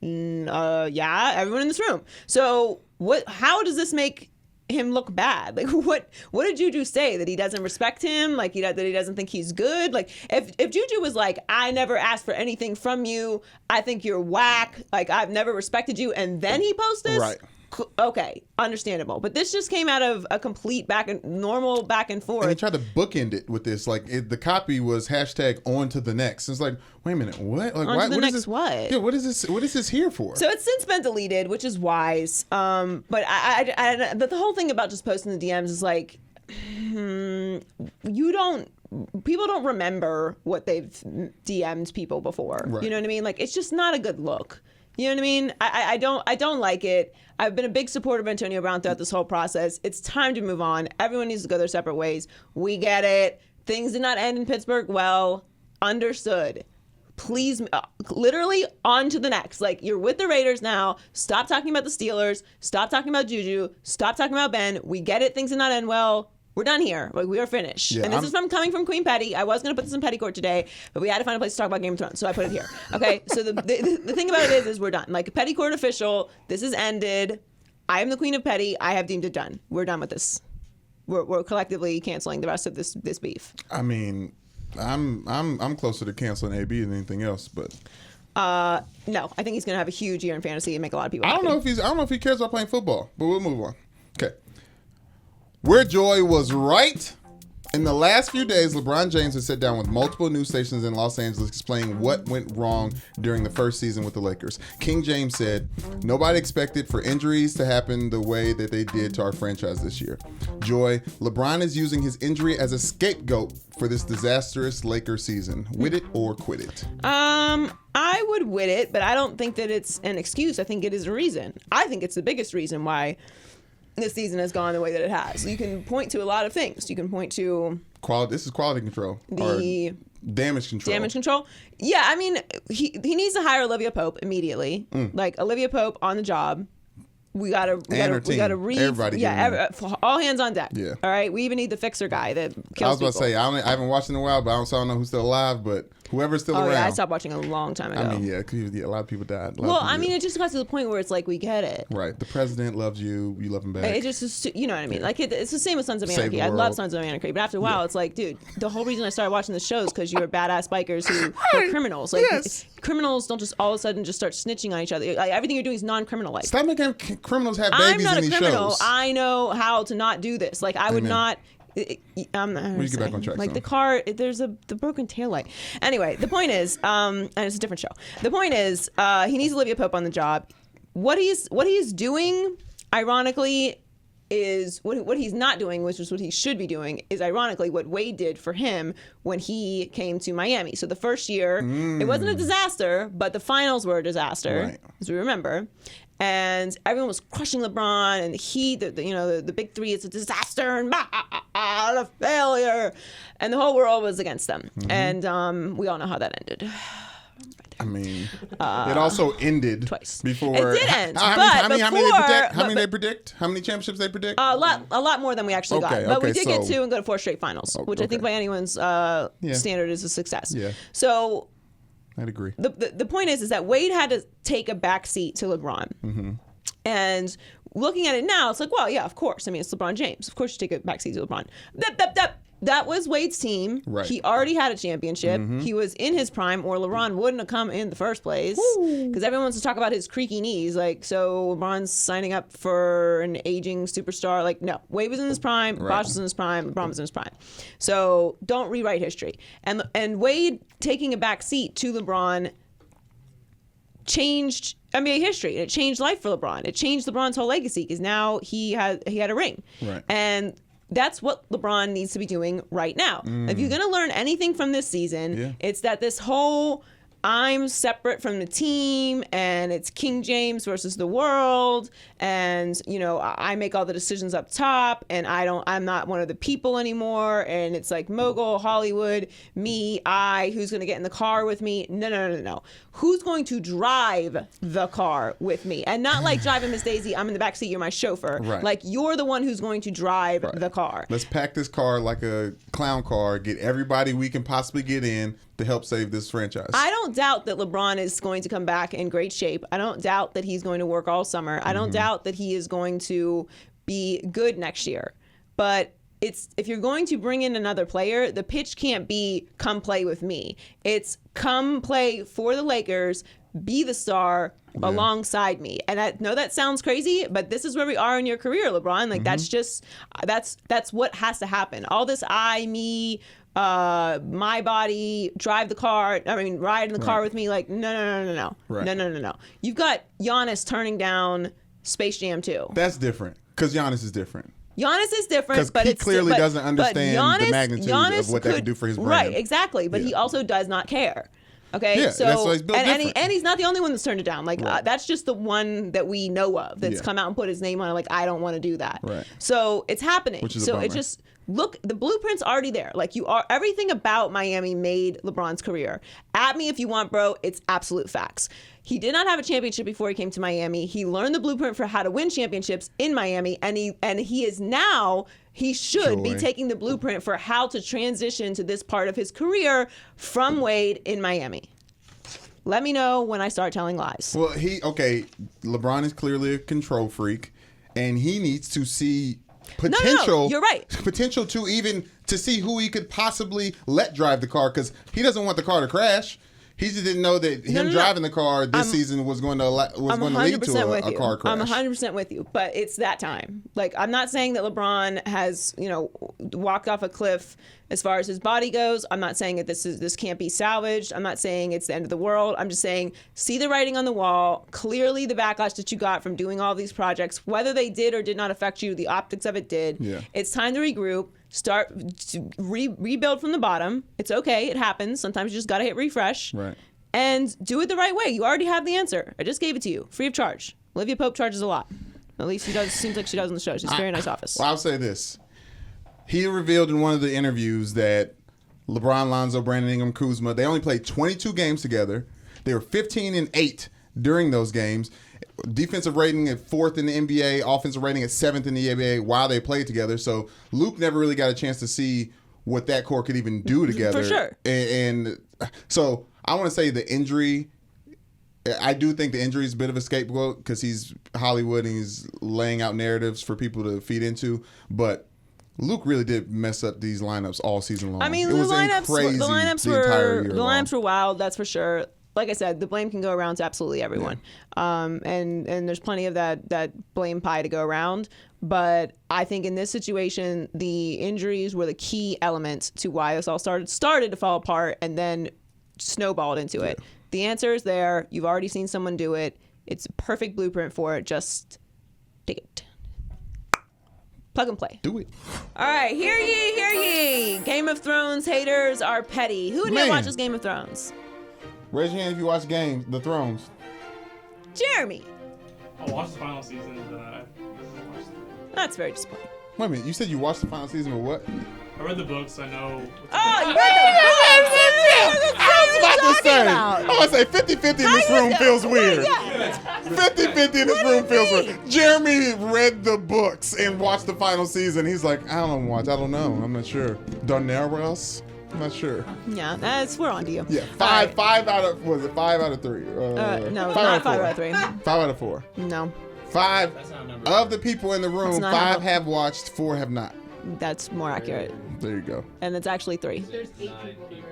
Yeah, everyone in this room. So how does this make him look bad? Like, what did Juju say? That he doesn't respect him? Like, that he doesn't think he's good? Like, if Juju was like, I never asked for anything from you, I think you're whack, like, I've never respected you, and then he posts this, okay, understandable. But this just came out of a complete normal back and forth. And he tried to bookend it with this. Like, the copy was hashtag on to the next. It's like, wait a minute, what? Like, on to the what next is this? What? Yeah, what is this? What is this here for? So it's since been deleted, which is wise. But but the whole thing about just posting the DMs is like, people don't remember what they've DM'd people before. Right. You know what I mean? Like, it's just not a good look. You know what I mean? I don't like it. I've been a big supporter of Antonio Brown throughout this whole process. It's time to move on. Everyone needs to go their separate ways. We get it. Things did not end in Pittsburgh well. Understood. Please, literally on to the next. Like, you're with the Raiders now. Stop talking about the Steelers. Stop talking about Juju. Stop talking about Ben. We get it. Things did not end well. We're done here. Like, we are finished. Yeah, and this is coming from Queen Petty. I was going to put this in Petty Court today, but we had to find a place to talk about Game of Thrones, so I put it here. Okay, so the thing about it is we're done. Like, Petty Court official, this is ended. I am the Queen of Petty. I have deemed it done. We're done with this. We're collectively canceling the rest of this beef. I mean, I'm closer to canceling AB than anything else, but no, I think he's going to have a huge year in fantasy and make a lot of people happy. I don't know if he cares about playing football, but we'll move on. Okay. Where joy was right. In the last few days, LeBron James has sat down with multiple news stations in Los Angeles explaining what went wrong during the first season with the Lakers. King James said, nobody expected for injuries to happen the way that they did to our franchise this year. Joy, LeBron is using his injury as a scapegoat for this disastrous Lakers season. Wit it or quit it? I would wit it, but I don't think that it's an excuse. I think it is a reason. I think it's the biggest reason why this season has gone the way that it has. You can point to a lot of things. You can point to quality. This is quality control. The damage control. Damage control. Yeah, I mean, he needs to hire Olivia Pope immediately. Like, Olivia Pope on the job. We gotta read. Everybody, all hands on deck. Yeah. All right. We even need the fixer guy that kills people. I was about to say I haven't watched in a while, but I don't know who's still alive. But whoever's still around. Yeah, I stopped watching a long time ago. I mean, yeah, a lot of people died. It just got to the point where it's like, we get it. Right. The president loves you. You love him back. It just, you know what I mean? Like, it's the same with Sons of Anarchy. I love Sons of Anarchy, but after a while, it's like, dude, the whole reason I started watching the show is because you were badass bikers who were criminals. Like, criminals don't just all of a sudden just start snitching on each other. Like, everything you're doing is non-criminal-like. Stop making criminals have babies in these shows. I'm not a criminal. I know how to not do this. Like, I would not. We get back on track. Like, the car, there's the broken taillight. Anyway, the point is, and it's a different show. The point is, he needs Olivia Pope on the job. What he's doing, ironically, is what he's not doing, which is what he should be doing, is ironically what Wade did for him when he came to Miami. So the first year, it wasn't a disaster, but the finals were a disaster, as we remember. And everyone was crushing LeBron, and the big three is a disaster and a failure, and the whole world was against them. And we all know how that ended. I mean, it also ended twice. Before. It did end. How many they predict? How many championships they predict? A lot more than we actually got. But we did get 2 and go to 4 straight finals, which I think by anyone's standard is a success. Yeah. So I'd agree. The point is that Wade had to take a back seat to LeBron. And looking at it now, it's like, well, yeah, of course. I mean, it's LeBron James. Of course you take a back seat to LeBron. That was Wade's team. Right. He already had a championship. He was in his prime, or LeBron wouldn't have come in the first place. Because everyone wants to talk about his creaky knees. Like, so LeBron's signing up for an aging superstar. Like, no. Wade was in his prime. Bosh was in his prime. LeBron was in his prime. So don't rewrite history. And Wade taking a back seat to LeBron changed NBA history. It changed life for LeBron. It changed LeBron's whole legacy because now he had a ring. Right. And that's what LeBron needs to be doing right now. If you're going to learn anything from this season, it's that this whole I'm separate from the team and it's King James versus the world, and I make all the decisions up top, and I'm not one of the people anymore, and it's like mogul Hollywood, me, who's going to get in the car with me? No. Who's going to drive the car with me? And not like driving Miss Daisy, I'm in the back seat, you're my chauffeur. Right. Like, you're the one who's going to drive the car. Let's pack this car like a clown car, get everybody we can possibly get in to help save this franchise. I don't doubt that LeBron is going to come back in great shape. I don't doubt that he's going to work all summer. I don't doubt that he is going to be good next year. But if you're going to bring in another player, the pitch can't be come play with me. It's come play for the Lakers, be the star alongside me. And I know that sounds crazy, but this is where we are in your career, LeBron. Like that's what has to happen. All this me, my body, ride in the car with me. Like, no. Right. No. You've got Giannis turning down Space Jam 2. That's different, because Giannis is different. Giannis is different, Because he clearly doesn't understand the magnitude of what that could do for his brand. Right, exactly. But he also does not care. Okay, Yeah, so that's why he's built different. and he's not the only one that's turned it down. Like that's just the one that we know of that's come out and put his name on it. Like, I don't want to do that. Right. So it's happening. Which is a so bummer. it just the blueprint's already there. Like, everything about Miami made LeBron's career. At me if you want, bro. It's absolute facts. He did not have a championship before he came to Miami. He learned the blueprint for how to win championships in Miami, and he is now. He should be taking the blueprint for how to transition to this part of his career from Wade in Miami. Let me know when I start telling lies. Well, LeBron is clearly a control freak, and he needs to see potential. No, you're right. Potential to see who he could possibly let drive the car, because he doesn't want the car to crash. He just didn't know that him driving the car this season was going to lead to a car crash. I'm 100% with you, but it's that time. Like, I'm not saying that LeBron has, walked off a cliff as far as his body goes. I'm not saying that this can't be salvaged. I'm not saying it's the end of the world. I'm just saying, see the writing on the wall. Clearly, the backlash that you got from doing all these projects, whether they did or did not affect you, the optics of it did. Yeah. It's time to regroup. Start to rebuild from the bottom. It's okay. It happens. Sometimes you just got to hit refresh. Right. And do it the right way. You already have the answer. I just gave it to you, free of charge. Olivia Pope charges a lot. At least she does. Seems like she does in the show. She's a very nice office. Well, I'll say this. He revealed in one of the interviews that LeBron, Lonzo, Brandon Ingram, Kuzma, they only played 22 games together. They were 15-8 during those games. Defensive rating at 4th in the NBA, offensive rating at 7th in the NBA while they played together. So Luke never really got a chance to see what that core could even do together. For sure. And so I want to say the injury, I do think the injury is a bit of a scapegoat because he's Hollywood and he's laying out narratives for people to feed into. But Luke really did mess up these lineups all season long. I mean, it was crazy the entire lineups were wild, that's for sure. Like I said, the blame can go around to absolutely everyone. Yeah. And there's plenty of that blame pie to go around. But I think in this situation, the injuries were the key element to why this all started to fall apart and then snowballed into it. The answer is there. You've already seen someone do it. It's a perfect blueprint for it. Just dig it. Plug and play. Do it. All right, hear ye, hear ye. Game of Thrones haters are petty. Who in here watches Game of Thrones? Raise your hand if you watch The Thrones. Jeremy. I watched the final season, but I haven't watched it. That's very disappointing. Wait a minute, you said you watched the final season of what? I read the books, I know. Oh, you read the books! I was about to say 50-50 in this room feels weird. 50-50 in this room feels weird. Jeremy read the books and watched the final season. He's like, I don't know. I'm not sure. Daenerys? I'm not sure. Yeah, we're on to you. Yeah, five out of 3? No, not 5 out of 3. 5 out of 4. No. 5 of the people in the room, 5 have watched, 4 have not. That's more accurate. There you go. And it's actually 3. There's 9 people.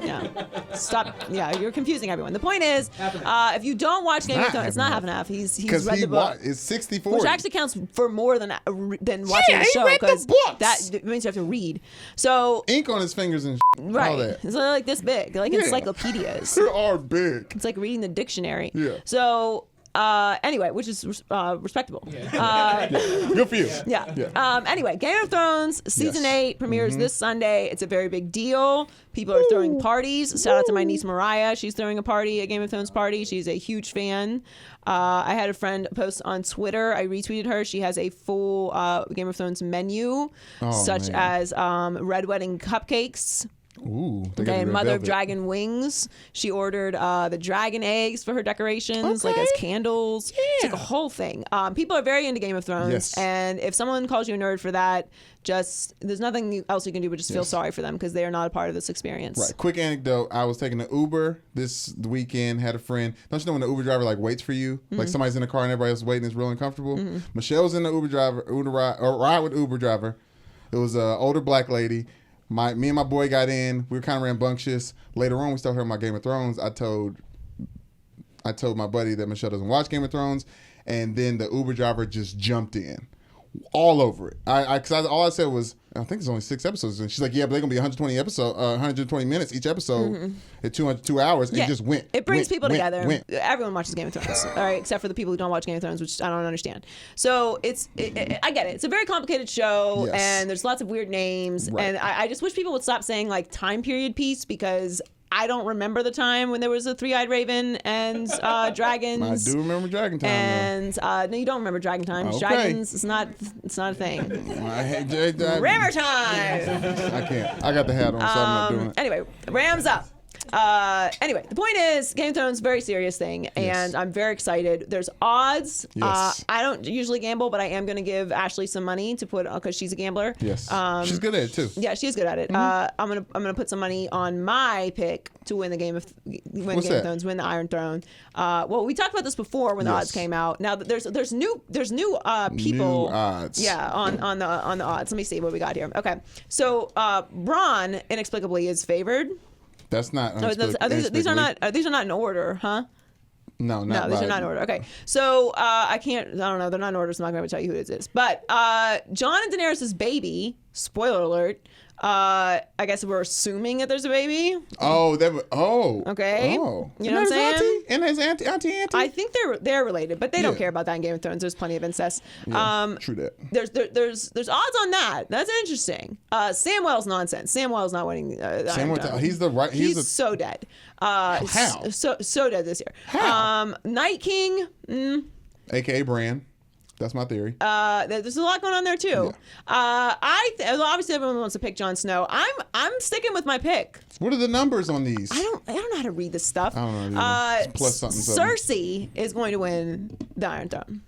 Yeah. Stop. Yeah, you're confusing everyone. The point is, if you don't watch Game of Thrones, it's not half and half. He's read the book. It's 60-40. Which actually counts for more than watching the show. Read the books. That means you have to read. So ink on his fingers and right. all that. It's like this big. They're like encyclopedias. They are big. It's like reading the dictionary. Yeah. So Anyway, which is respectable. Good for you. Yeah. Anyway, Game of Thrones season 8 premieres this Sunday. It's a very big deal. People are throwing parties. Shout out to my niece Mariah. She's throwing a party, a Game of Thrones party. She's a huge fan. I had a friend post on Twitter. I retweeted her. She has a full Game of Thrones menu, such as red wedding cupcakes. Ooh, Okay, Mother of Dragon wings. She ordered the dragon eggs for her decorations, like as candles. It's like a whole thing. People are very into Game of Thrones, and if someone calls you a nerd for that, there's nothing else you can do but just feel sorry for them because they are not a part of this experience. Right. Quick anecdote. I was taking an Uber this weekend, had a friend. Don't you know when the Uber driver like waits for you? Like somebody's in the car and everybody else is waiting, it's real uncomfortable. Michelle's in the ride with Uber driver. It was an older black lady. Me and my boy got in. We were kind of rambunctious. Later on, we started hearing about Game of Thrones. I told my buddy that Michelle doesn't watch Game of Thrones, and then the Uber driver just jumped in, all over it. All I said was, I think it's only 6 episodes, and she's like, yeah, but they're gonna be 120 minutes each episode at 2 hours, and just went. It brings people together. Everyone watches Game of Thrones, all right, except for the people who don't watch Game of Thrones, which I don't understand. So I get it. It's a very complicated show, and there's lots of weird names, and I just wish people would stop saying like time period piece because I don't remember the time when there was a 3-eyed raven and dragons. I do remember Dragon Time. And no, you don't remember Dragon Time. Okay. Dragons, it's not a thing. I hate Rammer time. I can't. I got the hat on, so I'm not doing it. Anyway, Rams up. Anyway, the point is, Game of Thrones, very serious thing, and I'm very excited. There's odds. Yes. I don't usually gamble, but I am going to give Ashley some money to put because she's a gambler. Yes. She's good at it too. Yeah, she's good at it. I'm gonna put some money on my pick to win the Game of Thrones, win the Iron Throne. Well, we talked about this before when the odds came out. Now there's new people. New odds. Yeah, on the odds. Let me see what we got here. Okay, so Bronn inexplicably is favored. That's not. These are not in order, huh? No, these are not in order. Okay, so I don't know. They're not in order, so I'm not going to tell you who it is. But Jon and Daenerys' baby. Spoiler alert. I guess we're assuming that there's a baby. Okay. Oh. You know what I'm saying? And his auntie. I think they're related, but they don't care about that in Game of Thrones. There's plenty of incest. Yeah, true that. There's odds on that. That's interesting. Samwell's nonsense. Samwell's not winning. He's so dead. How? So dead this year. How? Night King. AKA Bran. That's my theory. There's a lot going on there too. Yeah. Obviously everyone wants to pick Jon Snow. I'm sticking with my pick. What are the numbers on these? I don't know how to read this stuff. I don't know. Plus something. Cersei is going to win the Iron Throne.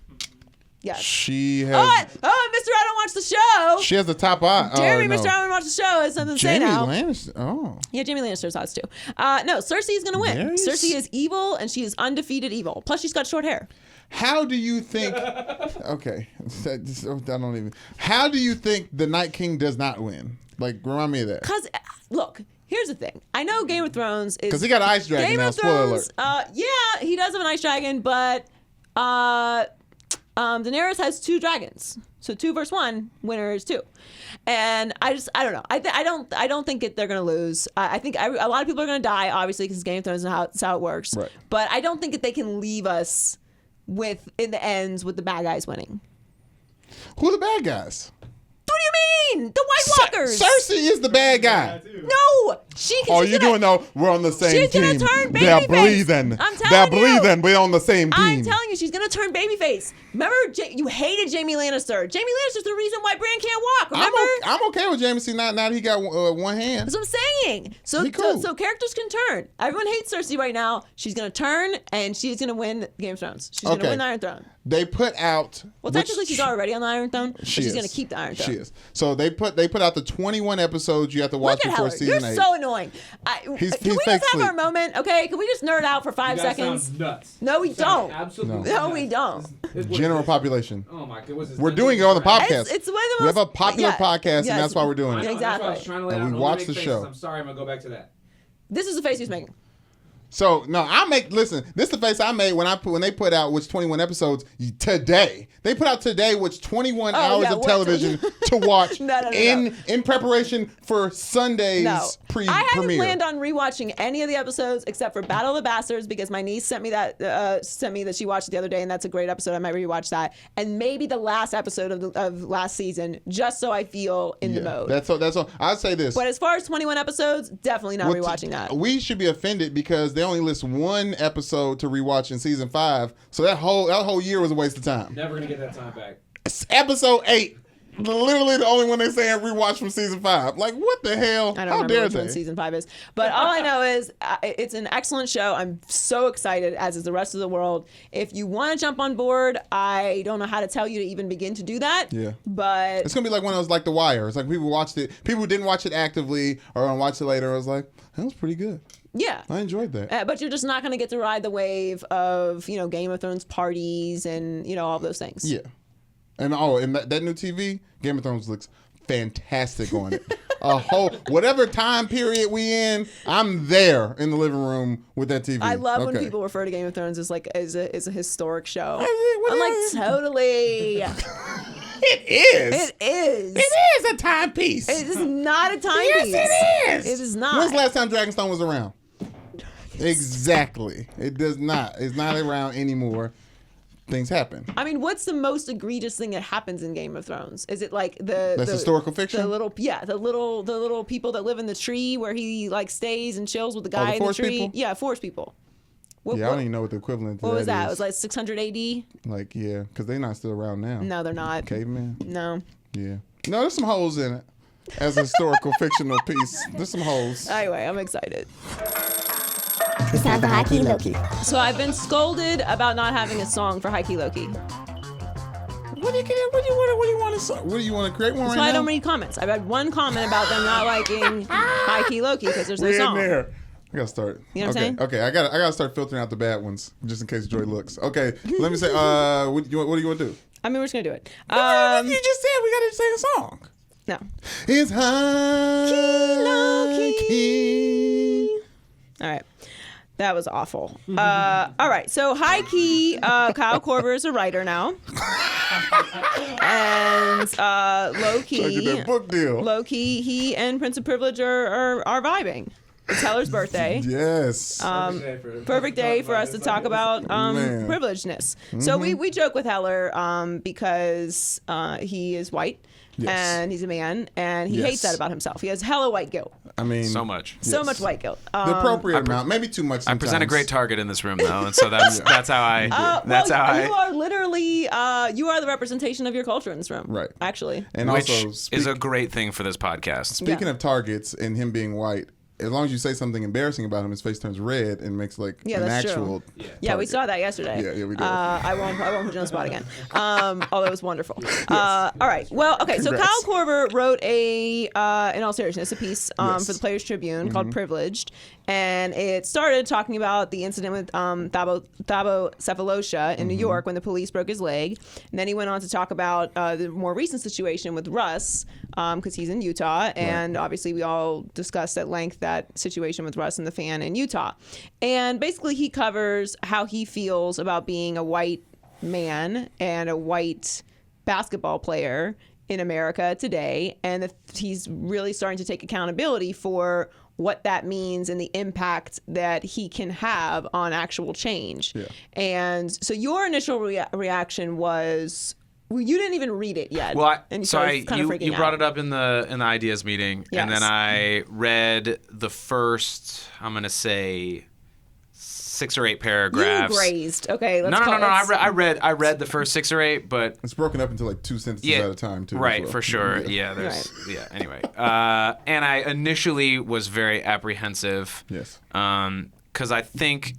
Yes. She has. Mr. I don't watch the show. She has the top eye. Jeremy, Mr. I don't watch the show has something to say now. Jamie Lannister. Oh. Yeah, Jamie Lannister's odds too. No, Cersei is going to win. Cersei is evil, and she is undefeated evil. Plus, she's got short hair. How do you think? Okay, I don't even. How do you think the Night King does not win? Like, remind me of that. Because look, here's the thing. I know Game of Thrones is because he got an ice dragon Game now. of Spoiler Thrones, alert. Yeah, he does have an ice dragon, but Daenerys has 2 dragons. So 2 versus 1, winner is 2. And I don't know. I don't think they're going to lose. I think a lot of people are going to die, obviously, because Game of Thrones is how it works. Right. But I don't think that they can leave us in the ends with the bad guys winning. Who are the bad guys? What do you mean? The White Walkers. Cersei is the bad guy. No, we're on the same team. She's gonna turn babyface. They're breathing. I'm telling They're you. breathing. We're on the same team. I'm telling you, she's gonna turn babyface. Remember, you hated Jamie Lannister. Jamie Lannister's the reason why Bran can't walk. Remember? I'm okay with Jamie. See, now he got one hand. That's what I'm saying. So characters can turn. Everyone hates Cersei right now. She's gonna turn and she's gonna win Game of Thrones. She's gonna win the Iron Throne. They put out. Well, technically, she's already on the Iron Throne. But she's gonna keep the Iron Throne. She is. So they put out the 21 episodes you have to watch before season 8. You're so annoying. Can we just have our moment? Okay, can we just nerd out for 5 seconds? Sounds nuts. No, we don't. Absolutely. No, we don't. General population. Oh my God! We're doing it on the podcast. It's one of the most. We have a popular podcast, and that's why we're doing it. Exactly. That's what I was trying to lay And out. we Don't watch make the faces. show. I'm sorry. I'm gonna go back to that. This is the face he's making. So no, listen. This is the face I made when they put out which 21 episodes today. They put out today which 21 hours of television to watch No. in preparation for Sunday's I hadn't premiere. planned on rewatching any of the episodes except for Battle of the Bastards because my niece sent me that she watched it the other day, and that's a great episode. I might rewatch that, and maybe the last episode of last season, just so I feel in the mode. That's all. I'd say this. But as far as 21 episodes, definitely not rewatching that. We should be offended because they only list one episode to rewatch in season 5, so that whole year was a waste of time. Never gonna get that time back. It's episode 8. Literally the only one they say rewatch from season 5. Like, what the hell? I don't How remember dare which they? one season 5 is. But all I know is it's an excellent show. I'm so excited, as is the rest of the world. If you want to jump on board, I don't know how to tell you to even begin to do that. Yeah. But It's going to be like one of those, like The Wire. It's like people watched it. People who didn't watch it actively or gonna watch it later. I was like, that was pretty good. yeah. I enjoyed that. But you're just not going to get to ride the wave of, Game of Thrones parties and, all those things. Yeah. And that new TV, Game of Thrones looks fantastic on it. Whatever time period we in, I'm there in the living room with that TV. I love when Okay. people refer to Game of Thrones as a historic show. What I'm is- like, totally. It is. It is. It is a timepiece. It is not a timepiece. Yes, it is. It is not. When's the last time Dragonstone was around? Exactly. It does not. It's not around anymore. Things happen. I mean, what's the most egregious thing that happens in Game of Thrones? Is it like the historical fiction? The little people that live in the tree where he like stays and chills with the guy in the forest tree? people? Yeah, forest people. I don't even know what the equivalent to What was that? is. It was like 600 AD? Like, yeah, because they're not still around now. No, they're not. Caveman? No. Yeah. No, there's some holes in it. As a historical fictional piece, there's some holes. Anyway, I'm excited. It's time for High Key Low Key. So I've been scolded about not having a song for High Key Low Key. What do you want to create one That's right why now? I don't read comments. I've had one comment about them not liking High Key Low Key because there's no We're song. in there. I gotta start. You know what I'm saying? Okay, I gotta start filtering out the bad ones just in case Joy looks. Okay, let me say. What do you want to do? I mean, we're just gonna do it. You just said we gotta sing a song. No. It's high key. All right. That was awful. All right. So high key, Kyle Korver is a writer now. And low Trying to key, get that book deal. low key, he and Prince of Privilege are vibing. It's Heller's birthday. Yes. Perfect day for us to talk about Man. privilegedness. So we joke with Heller because he is white. Yes. And he's a man, and he Yes. hates that about himself. He has hella white guilt. I mean, So much. So Yes. much white guilt. the appropriate amount, maybe too much. I present a sometimes. great target in this room, though, and so that's how I. That's well, how you I. are literally you are the representation of your culture in this room. Right. Actually. And Which also, is a great thing for this podcast. speaking of targets and him being white, as long as you say something embarrassing about him, his face turns red and makes like Yeah, an that's actual. true. Yeah, we target. saw that yesterday. Yeah, we did. I won't put you on the spot again. Although it was wonderful. All right. Well, okay. Congrats. So Kyle Korver wrote in all seriousness, a piece Yes. for the Players Tribune called "Privileged," and it started talking about the incident with Thabo Cephalosha in New York when the police broke his leg, and then he went on to talk about the more recent situation with Russ because he's in Utah, and obviously we all discussed at length that situation with Russ and the fan in Utah. And basically he covers how he feels about being a white man and a white basketball player in America today, and that he's really starting to take accountability for what that means and the impact that he can have on actual change. Yeah. And so your initial reaction was, well, you didn't even read it yet. Well, and you so started kind of freaking you brought out. it up in the ideas meeting, and then Yes. I read the first, I'm gonna say, 6 or 8 paragraphs. You grazed. Okay, let's No. call I read the first 6 or 8, but It's broken up into like 2 sentences yeah, at a time too. right, as well. for sure. Yeah, there's Anyway, and I initially was very apprehensive. Yes. Because I think,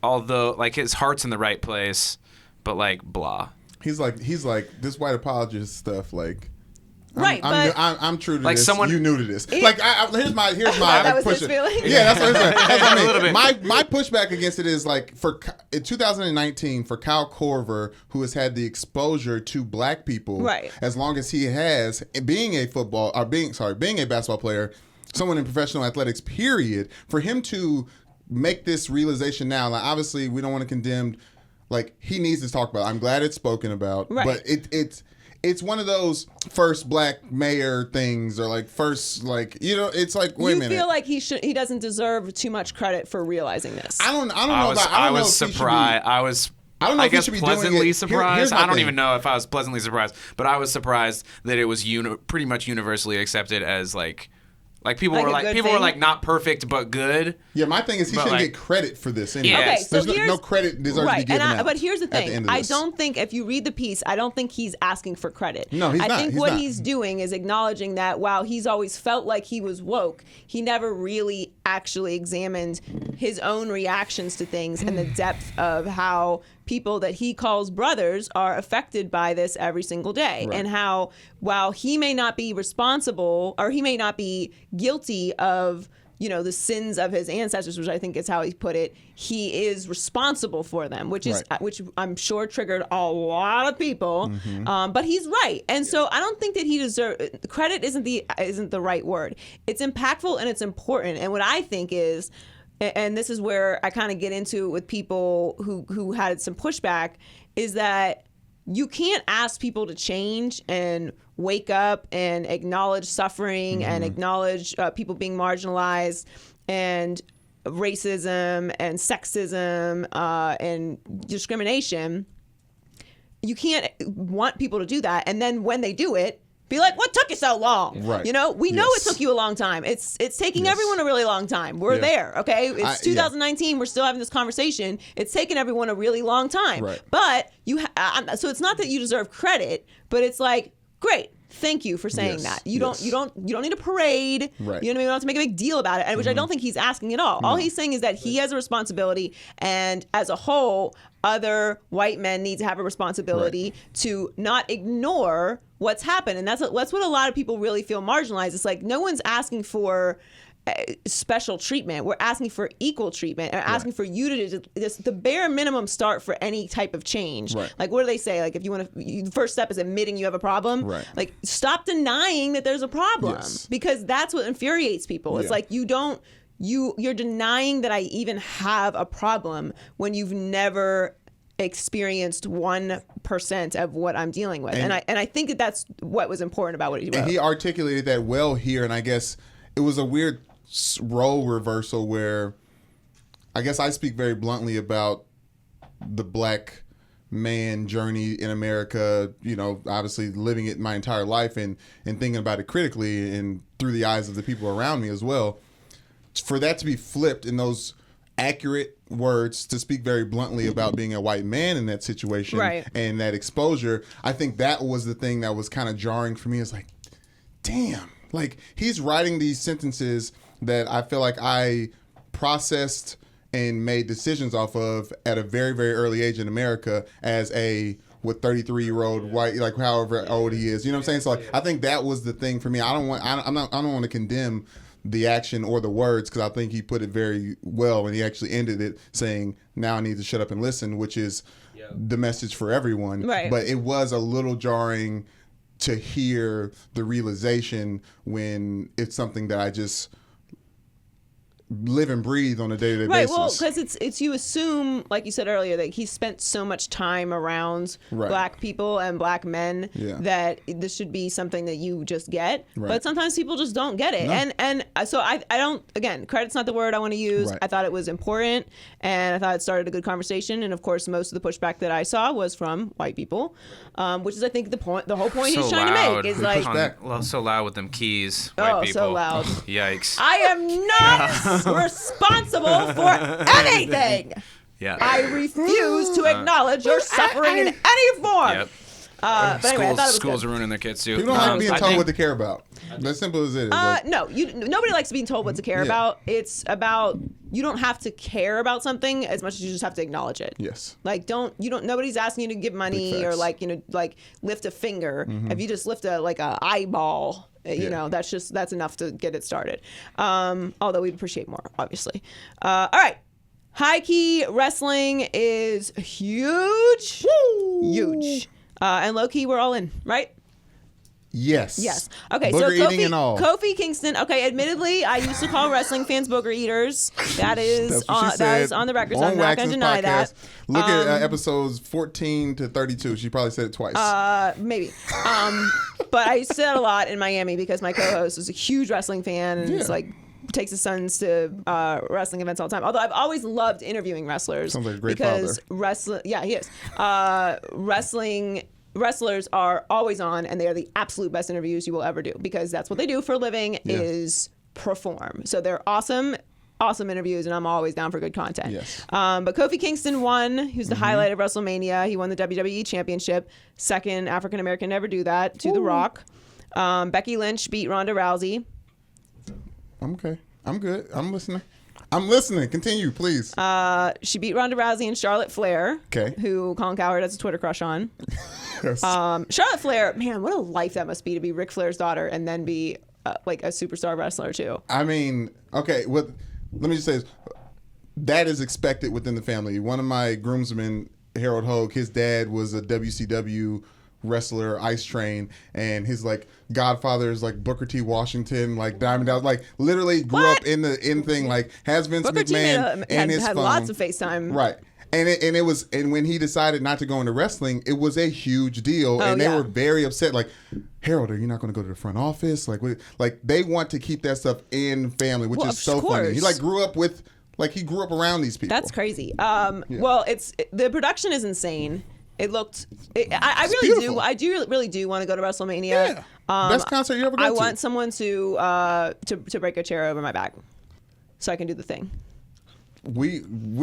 although like his heart's in the right place, but like blah. He's like this white apologist stuff. Like, Right, but I'm true to Like this. someone- You new to this. Here's my that was push his feeling? Yeah, that's what I mean. A little bit. My pushback against it is like in 2019 for Kyle Korver, who has had the exposure to black people, Right. as long as he has, being a basketball player, someone in professional athletics, period, for him to make this realization now. Like, obviously, we don't want to condemn. Like, he needs to talk about it. I'm glad it's spoken about, Right. but it's one of those first black mayor things, or like first, like, you know, it's like, wait a minute. You feel like he doesn't deserve too much credit for realizing this. I don't know about. I was surprised. I don't know if he should be pleasantly surprised. Here's I don't even know if I was pleasantly surprised, but I was surprised that it was pretty much universally accepted as like people were like not perfect but good. Yeah, my thing is he shouldn't get credit for this anyway. Yeah. Okay, so There's no credit deserves to be given out. But here's the thing. I this. don't think, if you read the piece, I don't think he's asking for credit. No, he's not. I think He's what not. he's doing is acknowledging that while he's always felt like he was woke, he never really actually examined his own reactions to things and the depth of how people that he calls brothers are affected by this every single day. Right. And how, while he may not be responsible, or he may not be guilty of, you know, the sins of his ancestors, which I think is how he put it, he is responsible for them, which is which I'm sure triggered a lot of people. But he's right, and so I don't think that he deserves credit. Isn't the right word. It's impactful and it's important. And what I think is, and this is where I kind of get into it with people who had some pushback, is that you can't ask people to change and wake up and acknowledge suffering and acknowledge people being marginalized and racism and sexism and discrimination. You can't want people to do that, and then when they do it, be like, what took you so long? Right. You know, we know it took you a long time. It's taking everyone a really long time. We're there, okay? It's 2019. We're still having this conversation. It's taken everyone a really long time. Right. But so it's not that you deserve credit, but it's like, great. Thank you for saying that. You don't need a parade. Right. You know what I mean? You don't have to make a big deal about it, which I don't think he's asking at all. All he's saying is that he has a responsibility, and as a whole, other white men need to have a responsibility to not ignore what's happened. And that's what a lot of people really feel marginalized. It's like no one's asking for special treatment. We're asking for equal treatment, and asking for you to just the bare minimum start for any type of change. Right. Like, what do they say? Like, if you want to, the first step is admitting you have a problem. Right. Like, stop denying that there's a problem, Yes. because that's what infuriates people. It's like you're denying that I even have a problem when you've never experienced 1% of what I'm dealing with. And I think that's what was important about what he wrote. And he articulated that well here, and I guess it was a weird role reversal where I guess I speak very bluntly about the black man journey in America, you know, obviously living it my entire life and thinking about it critically and through the eyes of the people around me as well. For that to be flipped in those accurate words, to speak very bluntly about being a white man in that situation and that exposure, I think that was the thing that was kind of jarring for me. It's like, damn, like he's writing these sentences that I feel like I processed and made decisions off of at a very, very early age in America as a 33-year-old white, like however old he is. You know what I'm saying? So like, I think that was the thing for me. I don't want to condemn the action or the words, because I think he put it very well, and he actually ended it saying, now I need to shut up and listen, which is the message for everyone. Right. But it was a little jarring to hear the realization when it's something that I just live and breathe on a day-to-day basis. Right, well, because it's you assume, like you said earlier, that he spent so much time around black people and black men that this should be something that you just get. Right. But sometimes people just don't get it. No. And so I don't, again, credit's not the word I want to use. Right. I thought it was important, and I thought it started a good conversation. And of course, most of the pushback that I saw was from white people, which is, I think, the whole point he's trying to make is like, so loud with them keys, white people. So loud. Yikes. I am not responsible for anything. Yeah. I refuse to acknowledge your suffering in any form. Yep. But anyway, I thought it was schools good. are ruining their kids too. People don't like being told what to care about. As simple as it is. No, nobody likes being told what to care about. It's about, you don't have to care about something as much as you just have to acknowledge it. Yes. Like nobody's asking you to give money or like lift a finger. Mm-hmm. If you just lift a eyeball, you know, that's enough to get it started. Although we'd appreciate more, obviously. All right. High key wrestling is huge. Woo! Huge. And low key, we're all in, right? Yes. Yes. Okay, Booger so eating and all. Kofi Kingston. Okay, admittedly, I used to call wrestling fans booger eaters. That is on the record, so I'm not going to deny that. Look at episodes 14 to 32. She probably said it twice. Maybe. But I used to say that a lot in Miami because my co-host was a huge wrestling fan and it's like takes his sons to wrestling events all the time. Although I've always loved interviewing wrestlers. Sounds like a great because father. He is. Wrestlers are always on, and they are the absolute best interviews you will ever do because that's what they do for a living is perform. So they're awesome interviews, and I'm always down for good content. Yes. But Kofi Kingston won. He was the highlight of WrestleMania. He won the WWE Championship. Second African American to ever do that to The Rock. Becky Lynch beat Ronda Rousey. Okay. I'm good. I'm listening. Continue, please. She beat Ronda Rousey and Charlotte Flair, who Colin Cowherd has a Twitter crush on. Yes. Charlotte Flair, man, what a life that must be to be Ric Flair's daughter and then be like a superstar wrestler too. I mean, okay, let me just say this. That is expected within the family. One of my groomsmen, Harold Hogue, his dad was a WCW wrestler, Ice Train, and his like godfather is like Booker T. Washington, like Diamond Dallas, like literally grew up in the thing, like has Vince Booker McMahon T and his had phone. lots of FaceTime. Right. And when he decided not to go into wrestling, it was a huge deal, and they were very upset. Like, Harold, are you not going to go to the front office? Like they want to keep that stuff in family, which is so funny. He grew up around these people. That's crazy. Well, the production is insane. It looked. I really do want to go to WrestleMania. Yeah. Best concert you ever go to. I want someone to break a chair over my back, so I can do the thing. We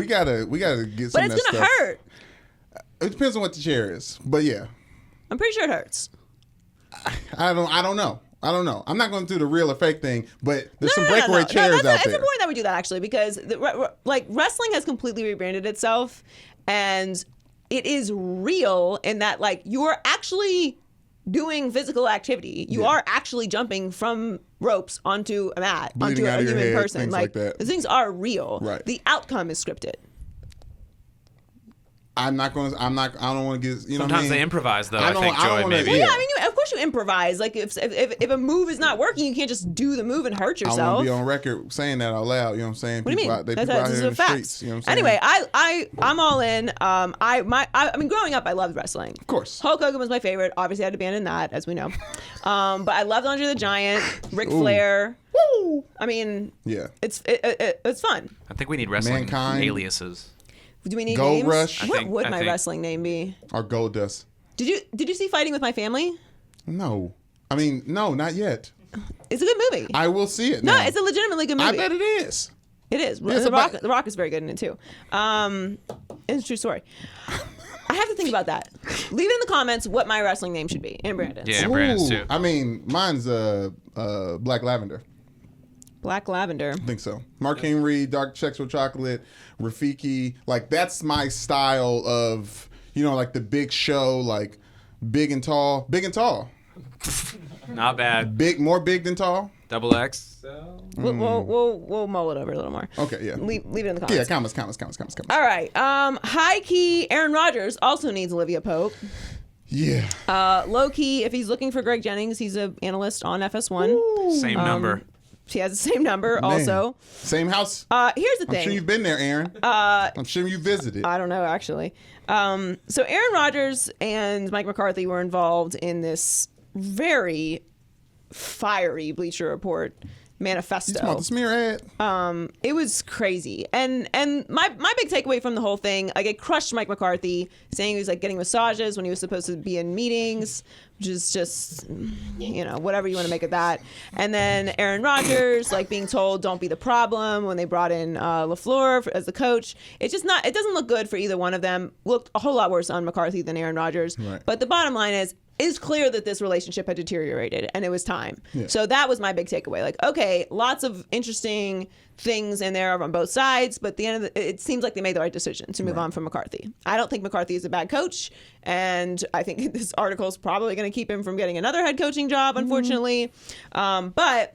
gotta get some. But it's gonna hurt. It depends on what the chair is, but yeah. I'm pretty sure it hurts. I don't know. I'm not going to do the real or fake thing, but there's some breakaway chairs out there. It's important that we do that actually because wrestling has completely rebranded itself, and it is real in that like you're actually doing physical activity. You are actually jumping from ropes onto a mat, bleeding onto a human head, person. Things like that. The things are real. Right. The outcome is scripted. I don't want to get. Sometimes they improvise though. I think Joy maybe. Well, yeah, I mean, of course you improvise. Like if a move is not working, you can't just do the move and hurt yourself. I want to be on record saying that out loud. You know what I'm saying? What do you mean? People out here in the streets. You know what I'm saying? Anyway, I'm all in. I mean, growing up, I loved wrestling. Of course. Hulk Hogan was my favorite. Obviously, I had to abandon that, as we know. But I loved Andre the Giant, Ric Flair. Woo! I mean, it's fun. I think we need wrestling Mankind. Aliases. Do we need Gold names? Rush. What would my wrestling name be? Or Gold Dust. Did you see Fighting with My Family? No. I mean, no, not yet. It's a good movie. I will see it No, now. it's a legitimately good movie. I bet it is. It is. Yeah, The Rock is very good in it too. It's a true story. I have to think about that. Leave it in the comments what my wrestling name should be. And Brandon's. Yeah, and Brandon's too. I mean, mine's Black Lavender. Black Lavender. I think so. Mark Henry, Dark Checks with Chocolate, Rafiki. Like, that's my style of, like the Big Show, like big and tall. Big and tall. Not bad. More big than tall. Double X. We'll mull it over a little more. Okay, yeah. Leave it in the comments. Yeah, comments. All right. High key, Aaron Rodgers also needs Olivia Pope. Yeah. Low key, if he's looking for Greg Jennings, he's an analyst on FS1. Ooh. Same number. She has the same number also. Same house. Here's the thing. I'm sure you've been there, Aaron. I'm sure you visited. I don't know, actually. So Aaron Rodgers and Mike McCarthy were involved in this very fiery Bleacher Report manifesto. You talking about the smear ad? It was crazy. And my big takeaway from the whole thing, like, it crushed Mike McCarthy, saying he was like getting massages when he was supposed to be in meetings, which is just, whatever you want to make of that. And then Aaron Rodgers, like, being told don't be the problem when they brought in LaFleur as the coach. It doesn't look good for either one of them. Looked a whole lot worse on McCarthy than Aaron Rodgers. Right. But the bottom line is, it's clear that this relationship had deteriorated and it was time. Yeah. So that was my big takeaway. Like, okay, lots of interesting things in there on both sides, but at the end of it seems like they made the right decision to move on from McCarthy. I don't think McCarthy is a bad coach, and I think this article is probably going to keep him from getting another head coaching job, unfortunately. But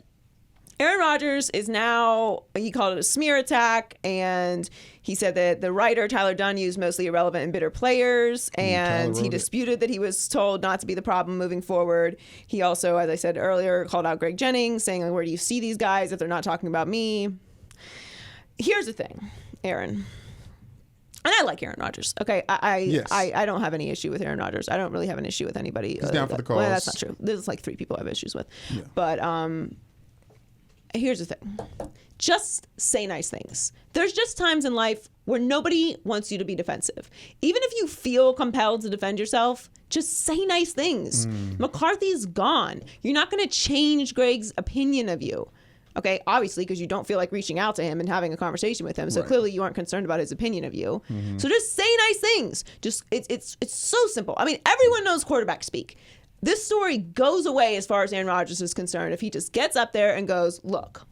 Aaron Rodgers is now, he called it a smear attack, and he said that the writer, Tyler Dunne, used mostly irrelevant and bitter players, and he disputed that he was told not to be the problem moving forward. He also, as I said earlier, called out Greg Jennings, saying, like, where do you see these guys if they're not talking about me? Here's the thing, Aaron. And I like Aaron Rodgers. Okay, I don't have any issue with Aaron Rodgers. I don't really have an issue with anybody. He's down for the cause. Well, that's not true. There's like 3 people I have issues with. Yeah. But here's the thing. Just say nice things. There's just times in life where nobody wants you to be defensive. Even if you feel compelled to defend yourself, just say nice things. McCarthy's gone. You're not going to change Greg's opinion of you. Okay, obviously, because you don't feel like reaching out to him and having a conversation with him. So clearly you aren't concerned about his opinion of you. So just say nice things. Just it's so simple. I mean, everyone knows quarterback speak. This story goes away as far as Aaron Rodgers is concerned if he just gets up there and goes, look,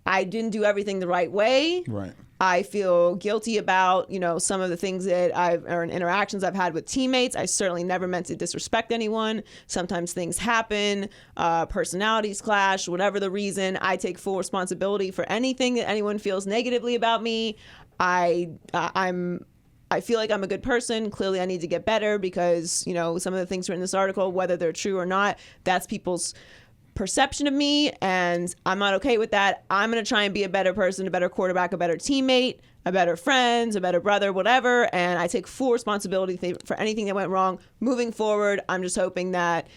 I didn't do everything the right way. Right. I feel guilty about, some of the things that or interactions I've had with teammates. I certainly never meant to disrespect anyone. Sometimes things happen, personalities clash, whatever the reason. I take full responsibility for anything that anyone feels negatively about me. I feel like I'm a good person. Clearly, I need to get better because, some of the things written in this article, whether they're true or not, that's people's perception of me, and I'm not okay with that. I'm going to try and be a better person, a better quarterback, a better teammate, a better friend, a better brother, whatever, and I take full responsibility for anything that went wrong. Moving forward, I'm just hoping that,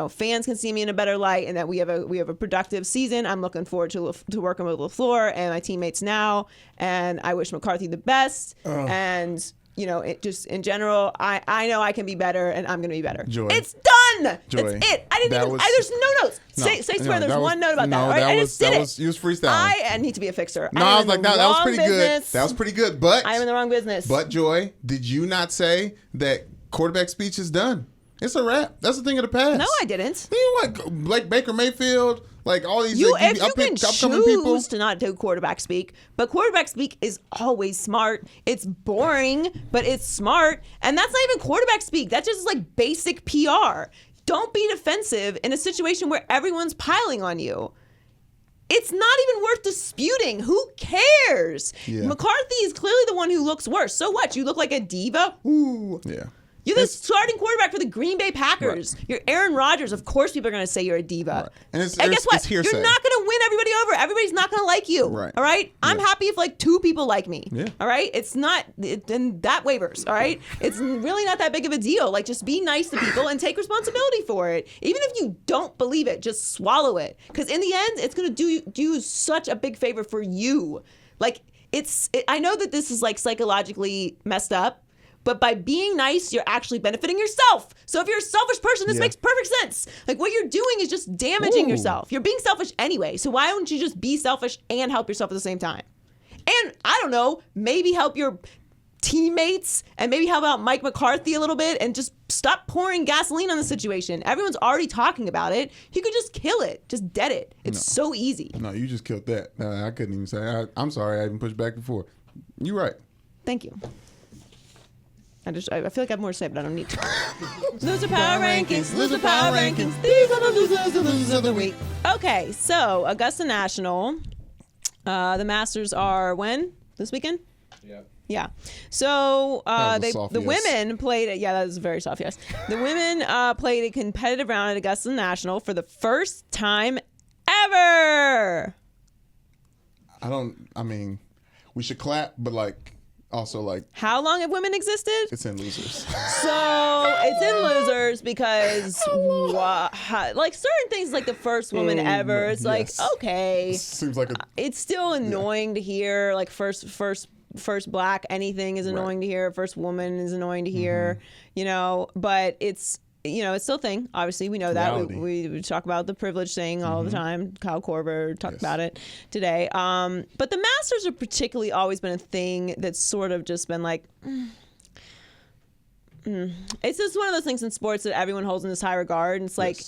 fans can see me in a better light and that we have a productive season. I'm looking forward to working with LaFleur and my teammates now, and I wish McCarthy the best, and it just in general, I know I can be better, and I'm going to be better. Joy. It's done. Joy. That's it. I didn't even. There's no notes. Swear. There's one note about that. All right? I just did it. You was freestyling. I need to be a fixer. No, I was like, that was pretty good. That was pretty good. But I'm in the wrong business. But Joy, did you not say that quarterback speech is done? It's a wrap. That's the thing of the past. No, I didn't. You know what? Like Baker Mayfield. Like all these if you can upcoming people choose to not do quarterback speak, but quarterback speak is always smart. It's boring, but it's smart, and that's not even quarterback speak. That's just like basic PR. Don't be defensive in a situation where everyone's piling on you. It's not even worth disputing. Who cares? Yeah. McCarthy is clearly the one who looks worse. So what? You look like a diva? Ooh. Yeah. You're the starting quarterback for the Green Bay Packers. Right. You're Aaron Rodgers. Of course people are going to say you're a diva. Right. And guess what? You're not going to win everybody over. Everybody's not going to like you. Right. All right? I'm happy if like 2 people like me. Yeah. All right? It's not, then that wavers. All right? It's really not that big of a deal. Like, just be nice to people and take responsibility for it. Even if you don't believe it, just swallow it. Because in the end, it's going to do such a big favor for you. Like, I know that this is like psychologically messed up, but by being nice, you're actually benefiting yourself. So if you're a selfish person, this makes perfect sense. Like, what you're doing is just damaging yourself. You're being selfish anyway. So why don't you just be selfish and help yourself at the same time? And I don't know, maybe help your teammates and maybe help out Mike McCarthy a little bit and just stop pouring gasoline on the situation. Everyone's already talking about it. You could just kill it. Just dead it. It's so easy. No, you just killed that. I couldn't even say. I'm sorry. I even pushed back before. You're right. Thank you. I feel like I have more to say, but I don't need to. Loser Power Rankings. Loser Power Rankings. These are the losers of the week. Okay, so Augusta National. The Masters are when? This weekend? Yeah. Yeah. So the yes. women played. Yeah, that was a very soft yes. The women played a competitive round at Augusta National for the first time ever. I mean, we should clap, but like. Also, like, how long have women existed? It's in losers. So it's in losers because, like, certain things, like the first woman ever. It's like, okay, it seems like it's still annoying to hear. Like first black anything is annoying to hear. First woman is annoying to hear. But it's. It's still a thing. Obviously, we know that. We talk about the privilege thing all the time. Kyle Korver talked about it today. But the Masters have particularly always been a thing that's sort of just been like, It's just one of those things in sports that everyone holds in this high regard. And it's like,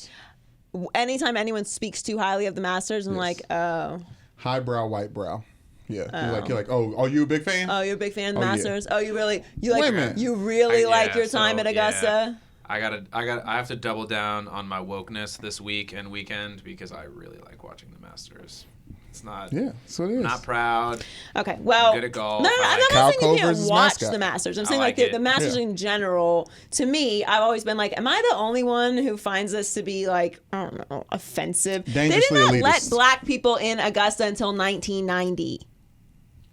anytime anyone speaks too highly of the Masters, I'm like, oh. Highbrow, white brow. Yeah, you're like, oh, are you a big fan? Oh, you're a big fan of the Masters? Yeah. Oh, you really like your time at Augusta? I have to double down on my wokeness this week and weekend because I really like watching the Masters. It's not. Yeah, so it is. Not proud. Okay, well, good at golf. No, I'm not Kyle saying you Korver can't is his watch mascot. the Masters. I'm saying like the it. Masters Yeah. in general. To me, I've always been like, am I the only one who finds this to be like, I don't know, offensive? Dangerously they did not let elitist. black people in Augusta until 1990.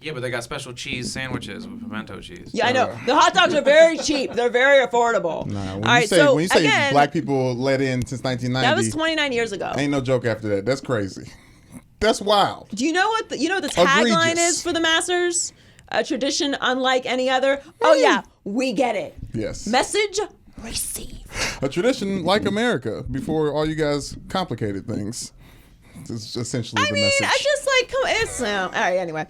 Yeah, but they got special cheese sandwiches with pimento cheese. Yeah, I know. The hot dogs are very cheap. They're very affordable. Nah, when All right, you say so when you say again, black people let in since 1990, that was 29 years ago. ain't no joke after that. That's crazy. That's wild. Do you know what the tagline Egregious. is for the Masters? A tradition unlike any other. Oh yeah, we get it. Yes. Message received. A tradition like America before all you guys complicated things. It's essentially the message. I just like, it's all right. Anyway,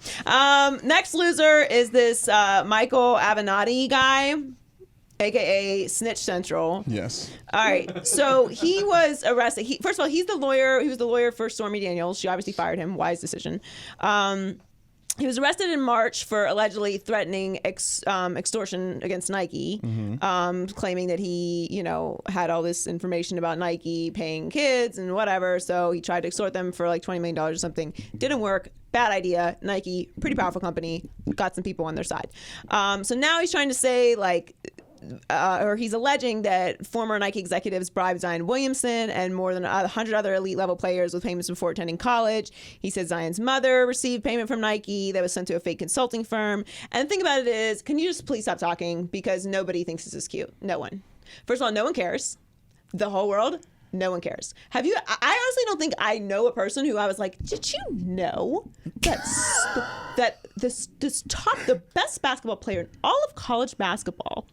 next loser is this Michael Avenatti guy, aka Snitch Central. Yes. All right, so he was arrested. First of all, he's the lawyer. He was the lawyer for Stormy Daniels. She obviously fired him. Wise decision. He was arrested in March for allegedly threatening extortion against Nike, claiming that he, had all this information about Nike paying kids and whatever. So he tried to extort them for like $20 million or something. Didn't work. Bad idea. Nike, pretty powerful company, got some people on their side. So now he's trying to say or he's alleging that former Nike executives bribed Zion Williamson and more than 100 other elite level players with payments before attending college. He said Zion's mother received payment from Nike that was sent to a fake consulting firm. And the thing about it is, can you just please stop talking? Because nobody thinks this is cute. No one. First of all, no one cares. The whole world, no one cares. I honestly don't think I know a person who I was like, did you know that the best basketball player in all of college basketball,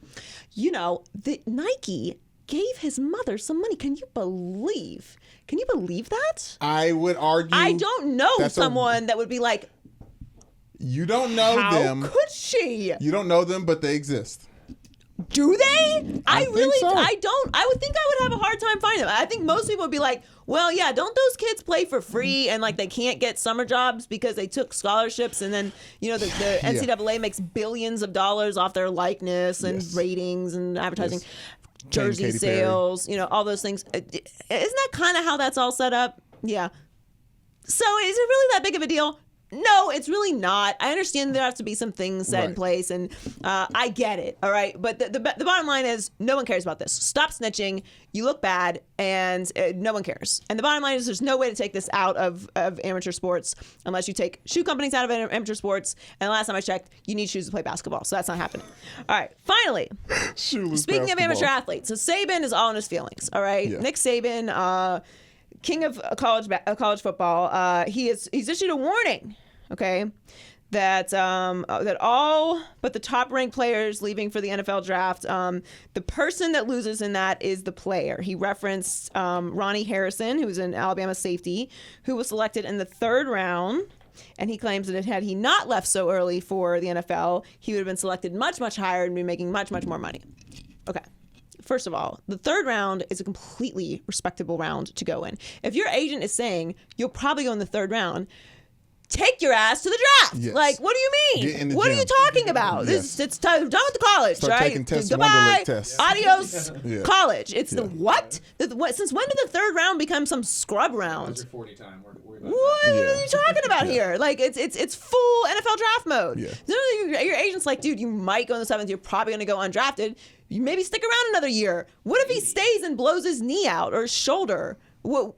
the Nike gave his mother some money. Can you believe that? I would argue. I don't know someone that would be like, you don't know them. How could she? You don't know them, but they exist. Do they? I think really, so. I don't. I would think I would have a hard time finding them. I think most people would be like, well, yeah, don't those kids play for free and they can't get summer jobs because they took scholarships and then, the NCAA makes billions of dollars off their likeness and ratings and advertising, jersey Katy sales, all those things. Isn't that kind of how that's all set up? Yeah. So is it really that big of a deal? No, it's really not. I understand there have to be some things set in place, and I get it, all right? But the bottom line is no one cares about this. Stop snitching. You look bad, and no one cares. And the bottom line is there's no way to take this out of amateur sports unless you take shoe companies out of amateur sports. And the last time I checked, you need shoes to play basketball, so that's not happening. All right, finally, speaking of amateur athletes, so Saban is all in his feelings, all right? Yeah. Nick Saban, king of college football, he's issued a warning, okay, that all but the top ranked players leaving for the NFL draft, the person that loses in that is the player. He referenced Ronnie Harrison, who's an Alabama safety, who was selected in the 3rd round. And he claims that had he not left so early for the NFL, he would have been selected much, much higher and be making much, much more money. Okay. First of all, the 3rd round is a completely respectable round to go in. If your agent is saying you'll probably go in the 3rd round, take your ass to the draft. Yes. What do you mean? Get in the what gym. are you talking about? Yes. It's done with the college, Start right? taking tests, Goodbye. Wonderlic tests. Adios, Yeah. college. It's the what? Since when did the 3rd round become some scrub round? That's your 40 time. Worry about What that. are you talking about here? It's full NFL draft mode. Yeah. Your agent's like, dude, you might go in the 7th. You're probably going to go undrafted. You maybe stick around another year. What if he stays and blows his knee out or his shoulder? What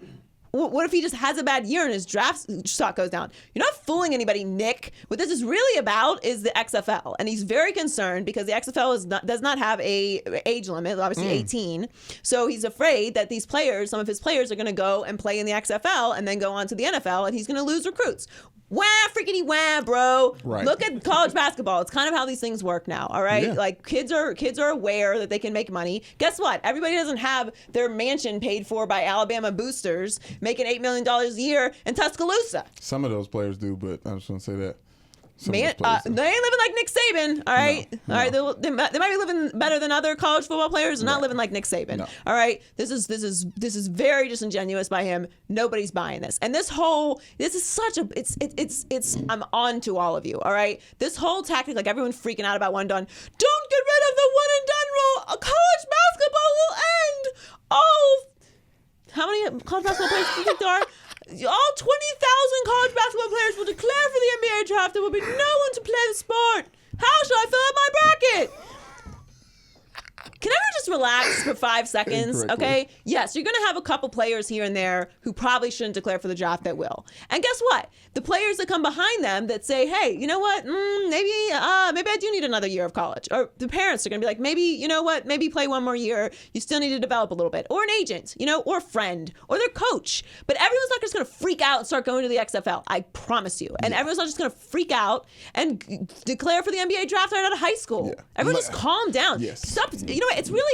if he just has a bad year and his draft stock goes down? You're not fooling anybody, Nick. What this is really about is the XFL. And he's very concerned because the XFL does not have a age limit, obviously 18. So he's afraid that these players, some of his players, are going to go and play in the XFL and then go on to the NFL and he's going to lose recruits. Wah, freaking wah, bro. Right. Look at college basketball. It's kind of how these things work now, all right? Yeah. Kids are aware that they can make money. Guess what? Everybody doesn't have their mansion paid for by Alabama boosters making $8 million a year in Tuscaloosa. Some of those players do, but I just want to say that. They ain't living like Nick Saban, all right? No. All right, they might be living better than other college football players. They're not living like Nick Saban. No. All right, this is very disingenuous by him. Nobody's buying this, and this is such a it's I'm on to all of you. All right, this whole tactic, like everyone's freaking out about one done. Don't get rid of the one and done rule. college basketball will end. Oh, how many college basketball players do you think there are? All 20,000 college basketball players will declare for the NBA draft. There will be no one to play the sport. How shall I fill out my bracket? Can everyone just relax for 5 seconds, okay? Yes, you're going to have a couple players here and there who probably shouldn't declare for the draft that will. And guess what? The players that come behind them that say, hey, you know what? Maybe I do need another year of college. Or the parents are going to be like, maybe, you know what? Maybe play one more year. You still need to develop a little bit. Or an agent, or a friend, or their coach. But everyone's not just going to freak out and start going to the XFL. I promise you. And everyone's not just going to freak out and declare for the NBA draft right out of high school. Yeah. Everyone just calm down. Yes. Stop. It's really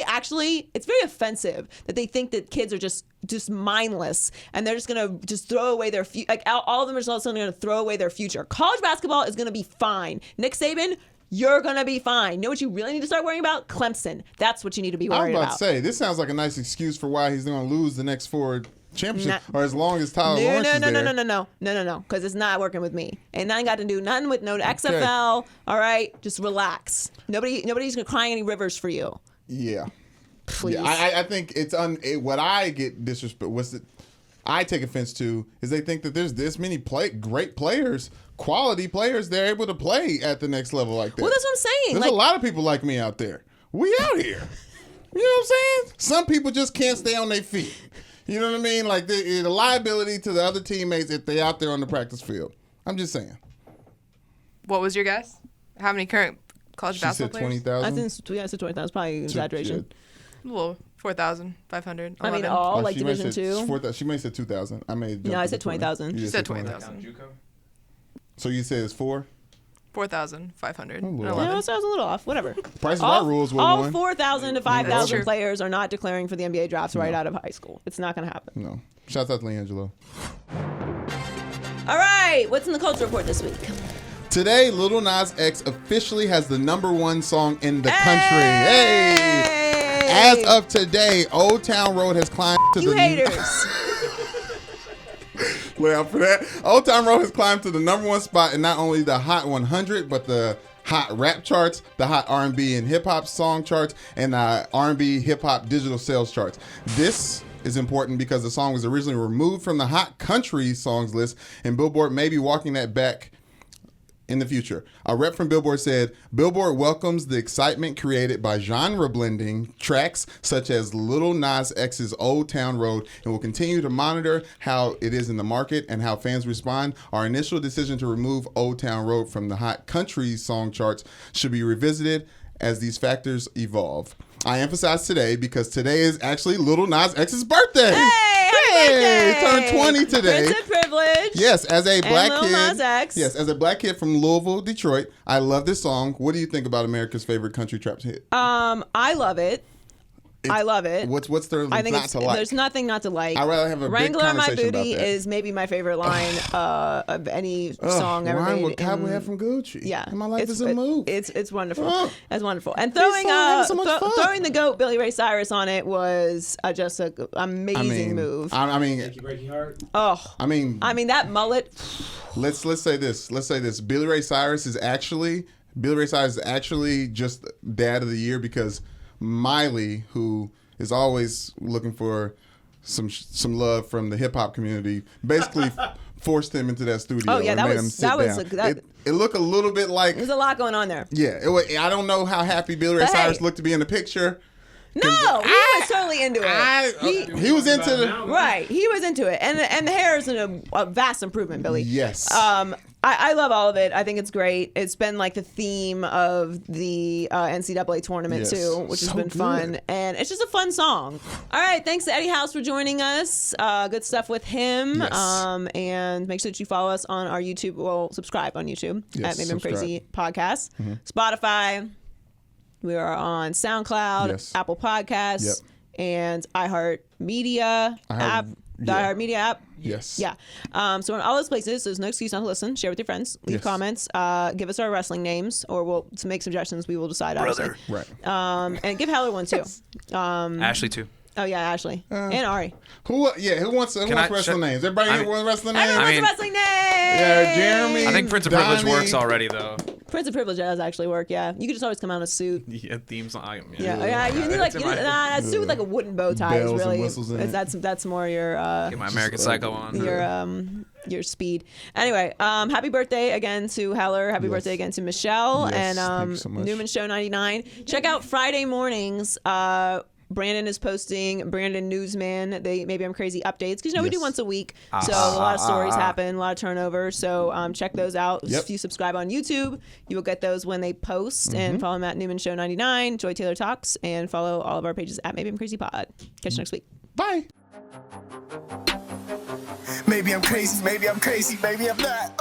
it's very offensive that they think that kids are just mindless and they're just going to just throw away their future. Like all of them are just all of a sudden going to throw away their future. College basketball is going to be fine. Nick Saban, you're going to be fine. You know what you really need to start worrying about? Clemson. That's what you need to be worried about. I was about to say, this sounds like a nice excuse for why he's going to lose the next 4 championships or as long as Tyler Lawrence is there. No, because it's not working with me. And I ain't got to do nothing with no XFL. All right? Just relax. Nobody's going to cry any rivers for you. Yeah. Please. Yeah, I think it's what I get disrespect. I take offense to is they think that there's this many great players, quality players, they're able to play at the next level like that. Well, that's what I'm saying. There's a lot of people like me out there. We out here. You know what I'm saying? Some people just can't stay on their feet. You know what I mean? Like the liability to the other teammates if they out there on the practice field. I'm just saying. What was your guess? How many current college basketball players? 20,000. I said 20,000. It's probably an exaggeration. Well, 4,500. I mean, all like Division II. She may have said 2,000. I said 20,000. She said 20,000. So you said it's 4? 4,500. Yeah, that was a little off. Whatever. Price of our rules will all win. 4,000 to 5,000 players are not declaring for the NBA drafts right out of high school. It's not going to happen. No. Shouts out to LeAngelo. All right. What's in the culture report this week? Today, Lil Nas X officially has the #1 song in the country. Hey! As of today, Old Town Road has climbed to you haters. Lay out for that. Old Town Road has climbed to the #1 spot in not only the Hot 100, but the Hot Rap charts, the Hot R&B and Hip Hop song charts, and the R&B Hip Hop digital sales charts. This is important because the song was originally removed from the Hot Country songs list, and Billboard may be walking that back in the future. A rep from Billboard said, Billboard welcomes the excitement created by genre blending tracks such as Lil Nas X's Old Town Road and will continue to monitor how it is in the market and how fans respond. Our initial decision to remove Old Town Road from the Hot Country song charts should be revisited as these factors evolve. I emphasize today because today is actually Lil Nas X's birthday. Hey, he turned 20 today. Prince of privilege. Yes, as a black kid. Lil Nas X. Yes, as a black kid from Louisville, Detroit, I love this song. What do you think about America's favorite country trap hit? I love it. I love it. What's there not to like? There's nothing not to like. I'd rather have a Wrangler big on My conversation Booty about that. is maybe my favorite line of any song ever made. What Cowboy had from Gucci. Yeah, and my life is a move. It's wonderful. It's wonderful. And throwing the GOAT Billy Ray Cyrus on it was just an amazing move. I mean, Breaky Heart. Oh, I mean that mullet. Let's say this. Billy Ray Cyrus is actually just Dad of the Year because Miley, who is always looking for some love from the hip hop community, basically forced him into that studio. Oh yeah, and made him sit down. It looked a little bit like there's a lot going on there. Yeah, I don't know how happy Billy Ray Cyrus looked to be in the picture. No, he was totally into it. He was into the right. He was into it, and the hair is a vast improvement, Billy. Yes. I love all of it. I think it's great. It's been like the theme of the NCAA tournament too, which has been fun, and it's just a fun song. All right, thanks to Eddie House for joining us. Good stuff with him. Yes. And make sure that you follow us on our YouTube. Well, subscribe on YouTube at Maybe I'm Crazy Podcast, Spotify. We are on SoundCloud, Apple Podcasts, and iHeartMedia app. The iHeartMedia app. Yes. Yeah. So in all those places, there's no excuse not to listen. Share with your friends. Leave comments. Give us our wrestling names, or to make suggestions. We will decide. Obviously. Right. And give Heller one too. Ashley too. Oh yeah, Ashley and Ari. Who wants wrestling names? Everybody here wants wrestling names. Everyone wants a wrestling name. Yeah, Jeremy. I think Prince of Privilege works already though. Prince of Privilege does actually work. Yeah, you could just always come out in a suit. Yeah, theme song. Yeah. You need like a suit with like a wooden bow tie. Bells Is really and whistles in it. that's more your Get my American Psycho on. Your speed. Anyway, happy birthday again to Heller. Happy birthday again to Michelle Yes, thank and you so much. Newman Show 99. Check out Friday mornings. Brandon is posting Brandon Newsman. Maybe I'm Crazy updates because we do once a week, so a lot of stories happen, a lot of turnover. So check those out. Yep. If you subscribe on YouTube, you will get those when they post. And follow him at Newman Show 99, Joy Taylor Talks, and follow all of our pages at Maybe I'm Crazy Pod. Catch you next week. Bye. Maybe I'm crazy, maybe I'm crazy, maybe I'm not.